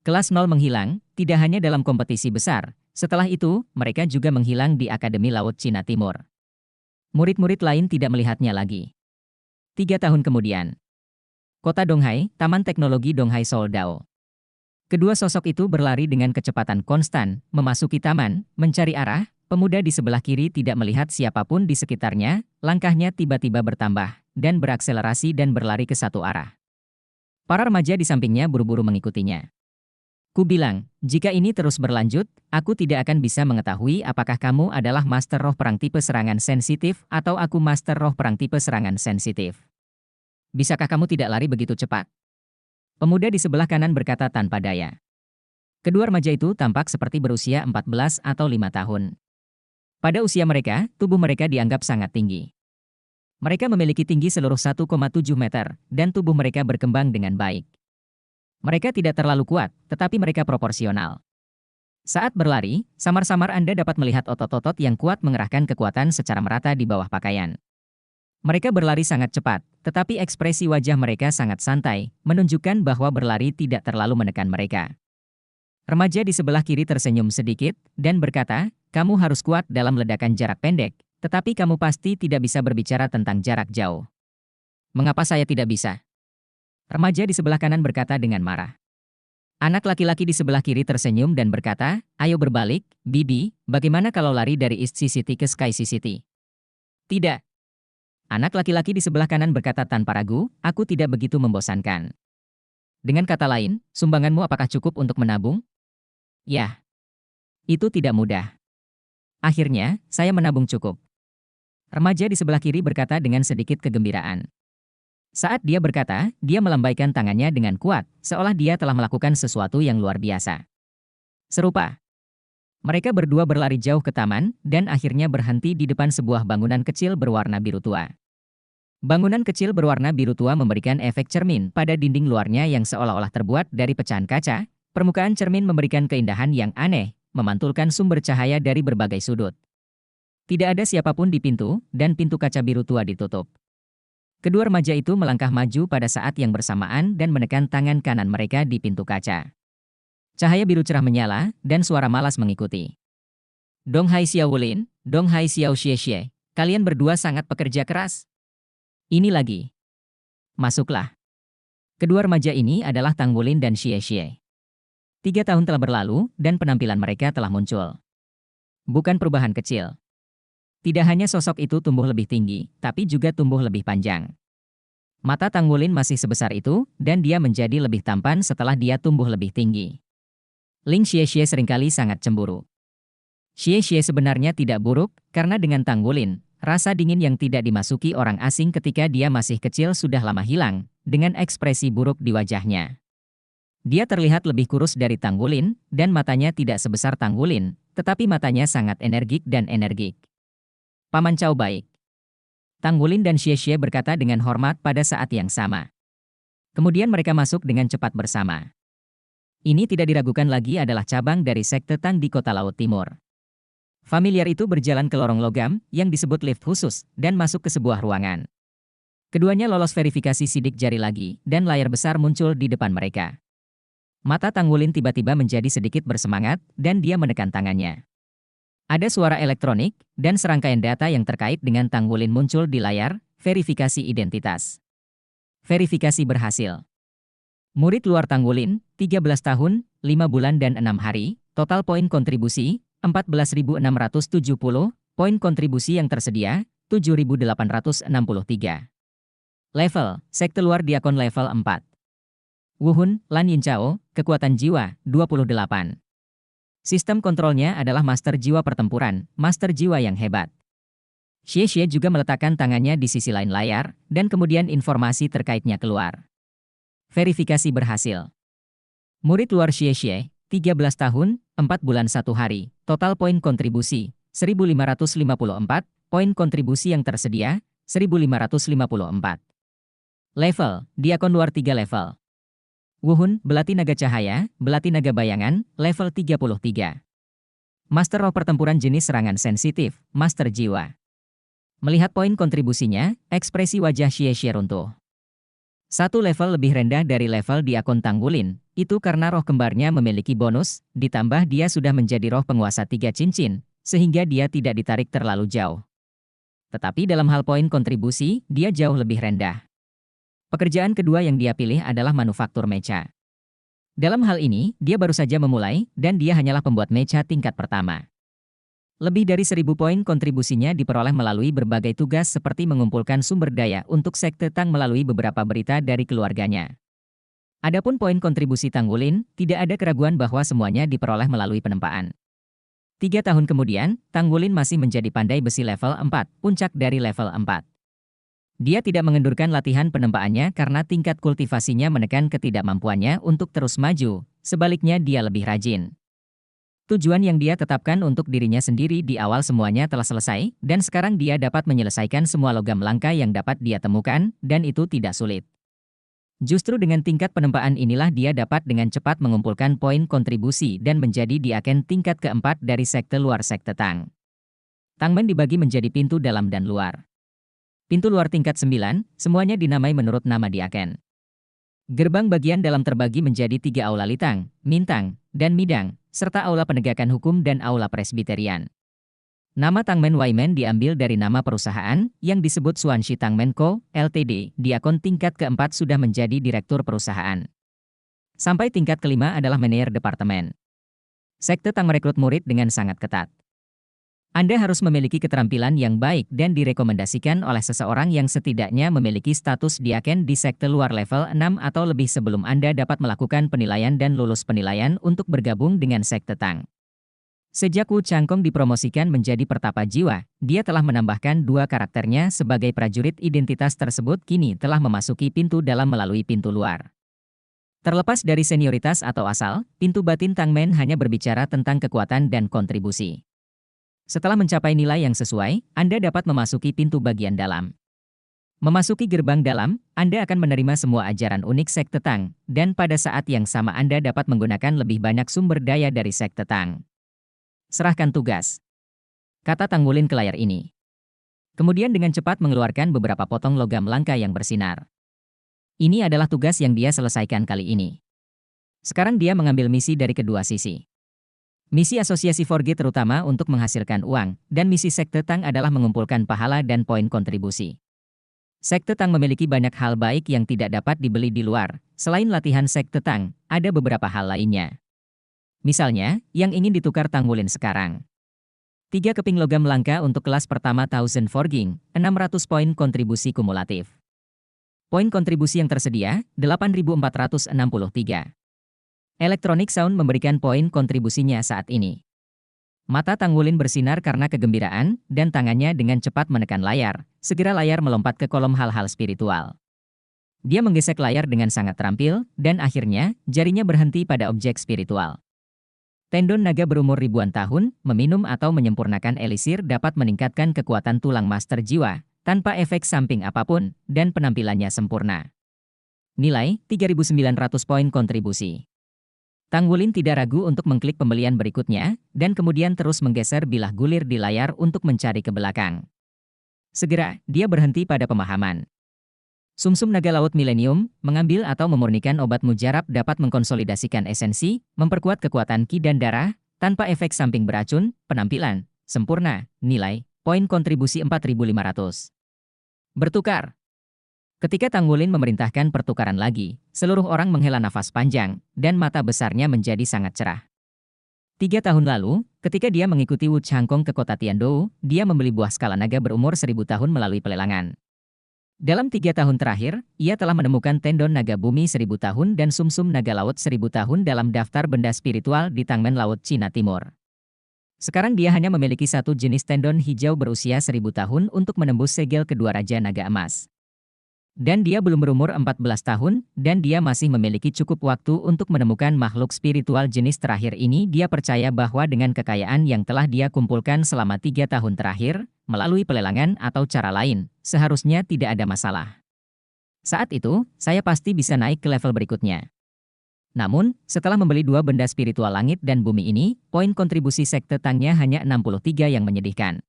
Kelas 0 menghilang, tidak hanya dalam kompetisi besar. Setelah itu, mereka juga menghilang di Akademi Laut Cina Timur. Murid-murid lain tidak melihatnya lagi. 3 tahun kemudian. Kota Donghai, Taman Teknologi Donghai Soldao. Kedua sosok itu berlari dengan kecepatan konstan, memasuki taman, mencari arah. Pemuda di sebelah kiri tidak melihat siapapun di sekitarnya, langkahnya tiba-tiba bertambah, dan berakselerasi dan berlari ke satu arah. Para remaja di sampingnya buru-buru mengikutinya. Ku bilang, jika ini terus berlanjut, aku tidak akan bisa mengetahui apakah kamu adalah Master Roh Perang tipe serangan sensitif atau aku Master Roh Perang tipe serangan sensitif. Bisakah kamu tidak lari begitu cepat? Pemuda di sebelah kanan berkata tanpa daya. Kedua remaja itu tampak seperti berusia 14 atau 5 tahun. Pada usia mereka, tubuh mereka dianggap sangat tinggi. Mereka memiliki tinggi seluruh 1,7 meter, dan tubuh mereka berkembang dengan baik. Mereka tidak terlalu kuat, tetapi mereka proporsional. Saat berlari, samar-samar Anda dapat melihat otot-otot yang kuat mengerahkan kekuatan secara merata di bawah pakaian. Mereka berlari sangat cepat, tetapi ekspresi wajah mereka sangat santai, menunjukkan bahwa berlari tidak terlalu menekan mereka. Remaja di sebelah kiri tersenyum sedikit, dan berkata, kamu harus kuat dalam ledakan jarak pendek, tetapi kamu pasti tidak bisa berbicara tentang jarak jauh. Mengapa saya tidak bisa? Remaja di sebelah kanan berkata dengan marah. Anak laki-laki di sebelah kiri tersenyum dan berkata, ayo berbalik, Bibi, bagaimana kalau lari dari East City ke Sky City? Tidak. Anak laki-laki di sebelah kanan berkata tanpa ragu, aku tidak begitu membosankan. Dengan kata lain, sumbanganmu apakah cukup untuk menabung? Ya. Itu tidak mudah. Akhirnya, saya menabung cukup. Remaja di sebelah kiri berkata dengan sedikit kegembiraan. Saat dia berkata, dia melambaikan tangannya dengan kuat, seolah dia telah melakukan sesuatu yang luar biasa. Serupa. Mereka berdua berlari jauh ke taman, dan akhirnya berhenti di depan sebuah bangunan kecil berwarna biru tua. Bangunan kecil berwarna biru tua memberikan efek cermin pada dinding luarnya yang seolah-olah terbuat dari pecahan kaca. Permukaan cermin memberikan keindahan yang aneh, memantulkan sumber cahaya dari berbagai sudut. Tidak ada siapapun di pintu, dan pintu kaca biru tua ditutup. Kedua remaja itu melangkah maju pada saat yang bersamaan dan menekan tangan kanan mereka di pintu kaca. Cahaya biru cerah menyala, dan suara malas mengikuti. Donghai Xiao Wulin, Donghai Xiao Xie Xie, kalian berdua sangat pekerja keras. Ini lagi. Masuklah. Kedua remaja ini adalah Tang Wulin dan Xie Xie. 3 tahun telah berlalu, dan penampilan mereka telah muncul. Bukan perubahan kecil. Tidak hanya sosok itu tumbuh lebih tinggi, tapi juga tumbuh lebih panjang. Mata Tang Wulin masih sebesar itu, dan dia menjadi lebih tampan setelah dia tumbuh lebih tinggi. Ling Xie Xie seringkali sangat cemburu. Xie Xie sebenarnya tidak buruk, karena dengan Tang Wulin, rasa dingin yang tidak dimasuki orang asing ketika dia masih kecil sudah lama hilang, dengan ekspresi buruk di wajahnya. Dia terlihat lebih kurus dari Tang Wulin, dan matanya tidak sebesar Tang Wulin, tetapi matanya sangat energik dan energik. Paman Cao baik. Tang Wulin dan Xie Xie berkata dengan hormat pada saat yang sama. Kemudian mereka masuk dengan cepat bersama. Ini tidak diragukan lagi adalah cabang dari Sekte Tang di Kota Laut Timur. Familiar itu berjalan ke lorong logam yang disebut lift khusus dan masuk ke sebuah ruangan. Keduanya lolos verifikasi sidik jari lagi dan layar besar muncul di depan mereka. Mata Tang Wulin tiba-tiba menjadi sedikit bersemangat dan dia menekan tangannya. Ada suara elektronik dan serangkaian data yang terkait dengan Tang Wulin muncul di layar, verifikasi identitas. Verifikasi berhasil. Murid luar Tang Wulin, 13 tahun, 5 bulan dan 6 hari, total poin kontribusi, 14.670, poin kontribusi yang tersedia, 7.863. Level, sekte luar diakon level 4. Wuhun, Lan Yinchao, kekuatan jiwa, 28. Sistem kontrolnya adalah master jiwa pertempuran, master jiwa yang hebat. Xie Xie juga meletakkan tangannya di sisi lain layar, dan kemudian informasi terkaitnya keluar. Verifikasi berhasil. Murid luar Xie Xie, 13 tahun, 4 bulan 1 hari, total poin kontribusi, 1.554, poin kontribusi yang tersedia, 1.554. Level, diakon luar 3 level. Wuhun, Belati Naga Cahaya, Belati Naga Bayangan, level 33. Master Roh Pertempuran jenis serangan sensitif, Master Jiwa. Melihat poin kontribusinya, ekspresi wajah Xie Xie runtuh. Satu level lebih rendah dari level di akun Tang Wulin, itu karena roh kembarnya memiliki bonus, ditambah dia sudah menjadi roh penguasa 3 cincin, sehingga dia tidak ditarik terlalu jauh. Tetapi dalam hal poin kontribusi, dia jauh lebih rendah. Pekerjaan kedua yang dia pilih adalah manufaktur mecha. Dalam hal ini, dia baru saja memulai, dan dia hanyalah pembuat mecha tingkat pertama. Lebih dari 1.000 poin kontribusinya diperoleh melalui berbagai tugas seperti mengumpulkan sumber daya untuk Sekte Tang melalui beberapa berita dari keluarganya. Adapun poin kontribusi Tang Wulin, tidak ada keraguan bahwa semuanya diperoleh melalui penempaan. 3 tahun kemudian, Tang Wulin masih menjadi pandai besi level 4, puncak dari level 4. Dia tidak mengendurkan latihan penempaannya karena tingkat kultivasinya menekan ketidakmampuannya untuk terus maju, sebaliknya dia lebih rajin. Tujuan yang dia tetapkan untuk dirinya sendiri di awal semuanya telah selesai, dan sekarang dia dapat menyelesaikan semua logam langka yang dapat dia temukan, dan itu tidak sulit. Justru dengan tingkat penempaan inilah dia dapat dengan cepat mengumpulkan poin kontribusi dan menjadi diaken tingkat keempat dari sekte luar Sekte Tang. Tangmen dibagi menjadi pintu dalam dan luar. Pintu luar tingkat 9, semuanya dinamai menurut nama diaken. Gerbang bagian dalam terbagi menjadi 3 aula litang, mintang, dan midang, serta aula penegakan hukum dan aula presbiterian. Nama Tangmen Waimen diambil dari nama perusahaan yang disebut Suanshi Tangmen Co., Ltd. Diakon tingkat keempat sudah menjadi direktur perusahaan. Sampai tingkat kelima adalah manajer departemen. Sekte Tang merekrut murid dengan sangat ketat. Anda harus memiliki keterampilan yang baik dan direkomendasikan oleh seseorang yang setidaknya memiliki status diaken di sekte luar level 6 atau lebih sebelum Anda dapat melakukan penilaian dan lulus penilaian untuk bergabung dengan Sekte Tang. Sejak Wu Changkong dipromosikan menjadi pertapa jiwa, dia telah menambahkan 2 karakternya sebagai prajurit identitas tersebut kini telah memasuki pintu dalam melalui pintu luar. Terlepas dari senioritas atau asal, pintu batin Tangmen hanya berbicara tentang kekuatan dan kontribusi. Setelah mencapai nilai yang sesuai, Anda dapat memasuki pintu bagian dalam. Memasuki gerbang dalam, Anda akan menerima semua ajaran unik Sekte Tang, dan pada saat yang sama Anda dapat menggunakan lebih banyak sumber daya dari Sekte Tang. Serahkan tugas, kata Tang Wulin ke layar ini. Kemudian dengan cepat mengeluarkan beberapa potong logam langka yang bersinar. Ini adalah tugas yang dia selesaikan kali ini. Sekarang dia mengambil misi dari kedua sisi. Misi asosiasi Forge terutama untuk menghasilkan uang, dan misi Sekte Tang adalah mengumpulkan pahala dan poin kontribusi. Sekte Tang memiliki banyak hal baik yang tidak dapat dibeli di luar. Selain latihan Sekte Tang, ada beberapa hal lainnya. Misalnya, yang ingin ditukar Tang Wulin sekarang. 3 keping logam langka untuk kelas pertama Thousand Forging, 600 poin kontribusi kumulatif. Poin kontribusi yang tersedia, 8.463. Electronic Sound memberikan poin kontribusinya saat ini. Mata Tang Wulin bersinar karena kegembiraan, dan tangannya dengan cepat menekan layar. Segera layar melompat ke kolom hal-hal spiritual. Dia menggesek layar dengan sangat terampil, dan akhirnya, jarinya berhenti pada objek spiritual. Tendon naga berumur ribuan tahun, meminum atau menyempurnakan elisir dapat meningkatkan kekuatan tulang master jiwa, tanpa efek samping apapun, dan penampilannya sempurna. Nilai, 3.900 poin kontribusi. Tang Wulin tidak ragu untuk mengklik pembelian berikutnya, dan kemudian terus menggeser bilah gulir di layar untuk mencari ke belakang. Segera, dia berhenti pada pemahaman. Sumsum naga laut milenium, mengambil atau memurnikan obat mujarab dapat mengkonsolidasikan esensi, memperkuat kekuatan ki dan darah, tanpa efek samping beracun, penampilan, sempurna, nilai, poin kontribusi 4.500. Bertukar. Ketika Tang Wulin memerintahkan pertukaran lagi, seluruh orang menghela nafas panjang, dan mata besarnya menjadi sangat cerah. 3 tahun lalu, ketika dia mengikuti Wu Changkong ke kota Tiandou, dia membeli buah skala naga berumur 1000 tahun melalui pelelangan. Dalam 3 tahun terakhir, ia telah menemukan tendon naga bumi 1000 tahun dan sumsum naga laut 1000 tahun dalam daftar benda spiritual di Tangmen Laut Cina Timur. Sekarang dia hanya memiliki satu jenis tendon hijau berusia 1000 tahun untuk menembus segel kedua Raja Naga Emas. Dan dia belum berumur 14 tahun, dan dia masih memiliki cukup waktu untuk menemukan makhluk spiritual jenis terakhir ini. Dia percaya bahwa dengan kekayaan yang telah dia kumpulkan selama 3 tahun terakhir, melalui pelelangan atau cara lain, seharusnya tidak ada masalah. Saat itu, saya pasti bisa naik ke level berikutnya. Namun, setelah membeli 2 benda spiritual langit dan bumi ini, poin kontribusi sekte Tangnya hanya 63 yang menyedihkan.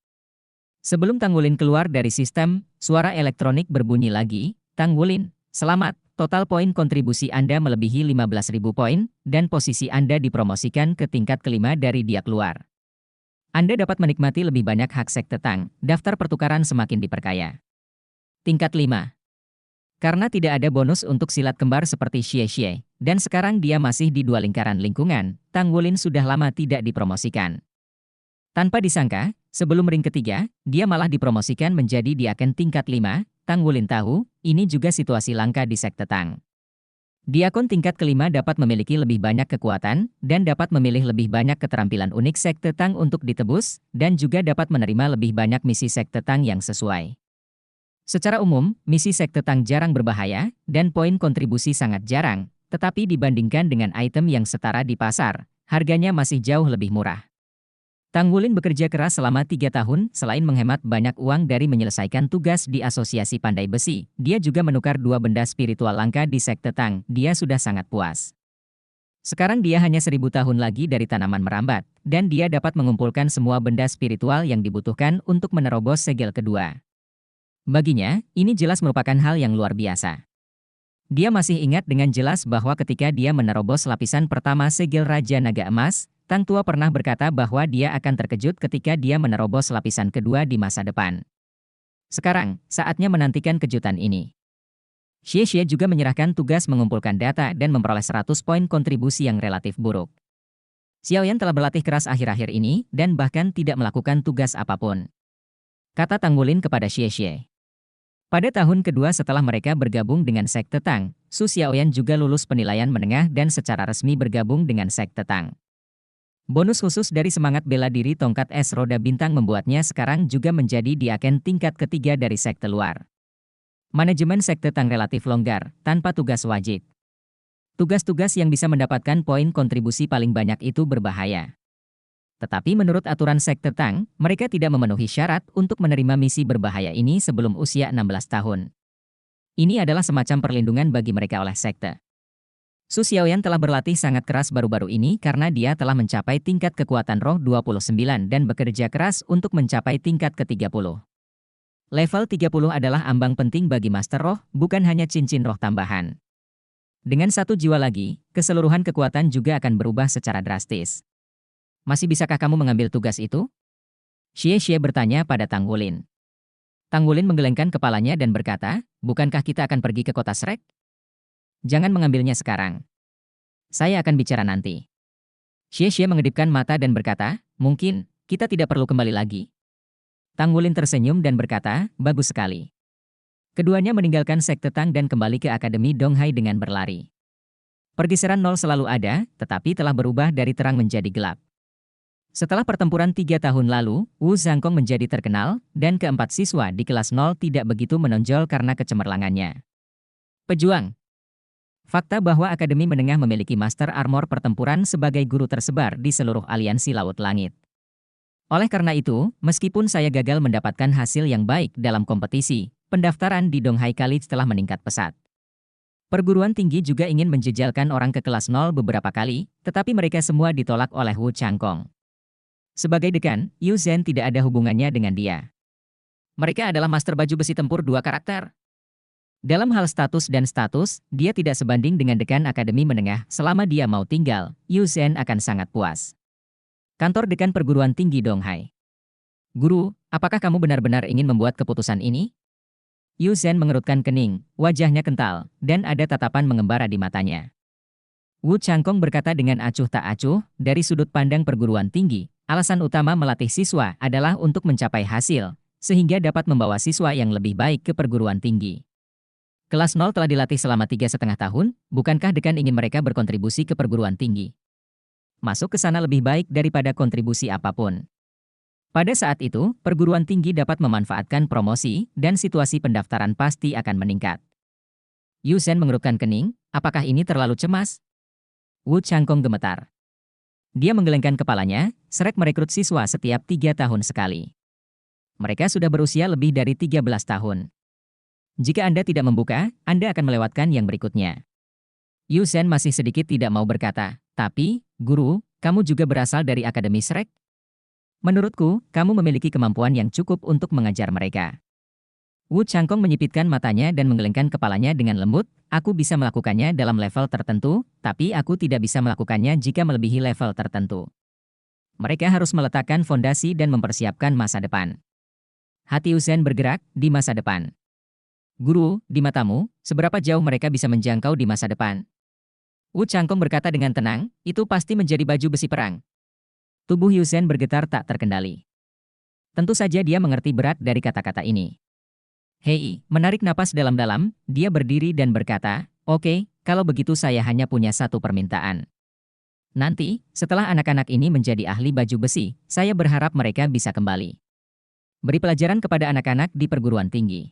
Sebelum Tang Wulin keluar dari sistem, suara elektronik berbunyi lagi. Tang Wulin, selamat, total poin kontribusi Anda melebihi 15.000 poin, dan posisi Anda dipromosikan ke tingkat kelima dari dia keluar. Anda dapat menikmati lebih banyak hak sekte Tang, daftar pertukaran semakin diperkaya. Tingkat 5. Karena tidak ada bonus untuk silat kembar seperti Xie Xie, dan sekarang dia masih di 2 lingkaran lingkungan, Tang Wulin sudah lama tidak dipromosikan. Tanpa disangka, sebelum ring ketiga, dia malah dipromosikan menjadi diaken tingkat 5, Tang Wulin tahu, ini juga situasi langka di sekte Tang. Diakon tingkat kelima dapat memiliki lebih banyak kekuatan, dan dapat memilih lebih banyak keterampilan unik sekte Tang untuk ditebus, dan juga dapat menerima lebih banyak misi sekte Tang yang sesuai. Secara umum, misi sekte Tang jarang berbahaya, dan poin kontribusi sangat jarang, tetapi dibandingkan dengan item yang setara di pasar, harganya masih jauh lebih murah. Tang Wulin bekerja keras selama 3 tahun, selain menghemat banyak uang dari menyelesaikan tugas di Asosiasi Pandai Besi, dia juga menukar 2 benda spiritual langka di sekte Tang. Dia sudah sangat puas. Sekarang dia hanya 1000 tahun lagi dari tanaman merambat, dan dia dapat mengumpulkan semua benda spiritual yang dibutuhkan untuk menerobos segel kedua. Baginya, ini jelas merupakan hal yang luar biasa. Dia masih ingat dengan jelas bahwa ketika dia menerobos lapisan pertama segel Raja Naga Emas, Tang Tua pernah berkata bahwa dia akan terkejut ketika dia menerobos lapisan kedua di masa depan. Sekarang, saatnya menantikan kejutan ini. Xie Xie juga menyerahkan tugas mengumpulkan data dan memperoleh 100 poin kontribusi yang relatif buruk. Xiaoyan telah berlatih keras akhir-akhir ini, dan bahkan tidak melakukan tugas apapun. Kata Tang Wulin kepada Xie Xie. Pada tahun kedua setelah mereka bergabung dengan sekte Tang, Su Xiaoyan juga lulus penilaian menengah dan secara resmi bergabung dengan sekte Tang. Bonus khusus dari semangat bela diri tongkat es roda bintang membuatnya sekarang juga menjadi diaken tingkat ketiga dari sekte luar. Manajemen sekte Tang relatif longgar, tanpa tugas wajib. Tugas-tugas yang bisa mendapatkan poin kontribusi paling banyak itu berbahaya. Tetapi menurut aturan sekte Tang, mereka tidak memenuhi syarat untuk menerima misi berbahaya ini sebelum usia 16 tahun. Ini adalah semacam perlindungan bagi mereka oleh sekte. Su Xiaoyan telah berlatih sangat keras baru-baru ini karena dia telah mencapai tingkat kekuatan roh 29 dan bekerja keras untuk mencapai tingkat ke-30. Level 30 adalah ambang penting bagi Master Roh, bukan hanya cincin roh tambahan. Dengan 1 jiwa lagi, keseluruhan kekuatan juga akan berubah secara drastis. Masih bisakah kamu mengambil tugas itu? Xie Xie bertanya pada Tang Wulin. Tang Wulin menggelengkan kepalanya dan berkata, bukankah kita akan pergi ke kota Shrek? Jangan mengambilnya sekarang. Saya akan bicara nanti. Xie Xie mengedipkan mata dan berkata, mungkin, kita tidak perlu kembali lagi. Tang Wulin tersenyum dan berkata, bagus sekali. Keduanya meninggalkan sekte Tang dan kembali ke Akademi Donghai dengan berlari. Pergeseran nol selalu ada, tetapi telah berubah dari terang menjadi gelap. Setelah pertempuran 3 tahun lalu, Wu Zhangkong menjadi terkenal, dan keempat siswa di kelas 0 tidak begitu menonjol karena kecemerlangannya. Pejuang. Fakta bahwa Akademi Menengah memiliki Master Armor Pertempuran sebagai guru tersebar di seluruh aliansi Laut Langit. Oleh karena itu, meskipun saya gagal mendapatkan hasil yang baik dalam kompetisi, pendaftaran di Donghai College telah meningkat pesat. Perguruan tinggi juga ingin menjejalkan orang ke kelas 0 beberapa kali, tetapi mereka semua ditolak oleh Wu Changkong. Sebagai dekan, Yu Zhen tidak ada hubungannya dengan dia. Mereka adalah master baju besi tempur dua karakter. Dalam hal status dan status, dia tidak sebanding dengan dekan akademi menengah. Selama dia mau tinggal, Yu Zhen akan sangat puas. Kantor dekan perguruan tinggi Donghai. Guru, apakah kamu benar-benar ingin membuat keputusan ini? Yu Zhen mengerutkan kening, wajahnya kental, dan ada tatapan mengembara di matanya. Wu Changkong berkata dengan acuh tak acuh, dari sudut pandang perguruan tinggi, alasan utama melatih siswa adalah untuk mencapai hasil, sehingga dapat membawa siswa yang lebih baik ke perguruan tinggi. Kelas 0 telah dilatih selama 3,5 tahun, bukankah dekan ingin mereka berkontribusi ke perguruan tinggi? Masuk ke sana lebih baik daripada kontribusi apapun. Pada saat itu, perguruan tinggi dapat memanfaatkan promosi, dan situasi pendaftaran pasti akan meningkat. Yu Zhen mengerutkan kening, apakah ini terlalu cemas? Wu Changkong gemetar. Dia menggelengkan kepalanya, Shrek merekrut siswa setiap 3 tahun sekali. Mereka sudah berusia lebih dari 13 tahun. Jika Anda tidak membuka, Anda akan melewatkan yang berikutnya. Yu Zhen masih sedikit tidak mau berkata, tapi, guru, kamu juga berasal dari Akademi Shrek? Menurutku, kamu memiliki kemampuan yang cukup untuk mengajar mereka. Wu Changkong menyipitkan matanya dan menggelengkan kepalanya dengan lembut, aku bisa melakukannya dalam level tertentu, tapi aku tidak bisa melakukannya jika melebihi level tertentu. Mereka harus meletakkan fondasi dan mempersiapkan masa depan. Hati Yu Zhen bergerak di masa depan. Guru, di matamu, seberapa jauh mereka bisa menjangkau di masa depan? Wu Changkong berkata dengan tenang, itu pasti menjadi baju besi perang. Tubuh Yu Zhen bergetar tak terkendali. Tentu saja dia mengerti berat dari kata-kata ini. Hei, menarik napas dalam-dalam, dia berdiri dan berkata, oke, kalau begitu saya hanya punya satu permintaan. Nanti, setelah anak-anak ini menjadi ahli baju besi, saya berharap mereka bisa kembali. Beri pelajaran kepada anak-anak di perguruan tinggi.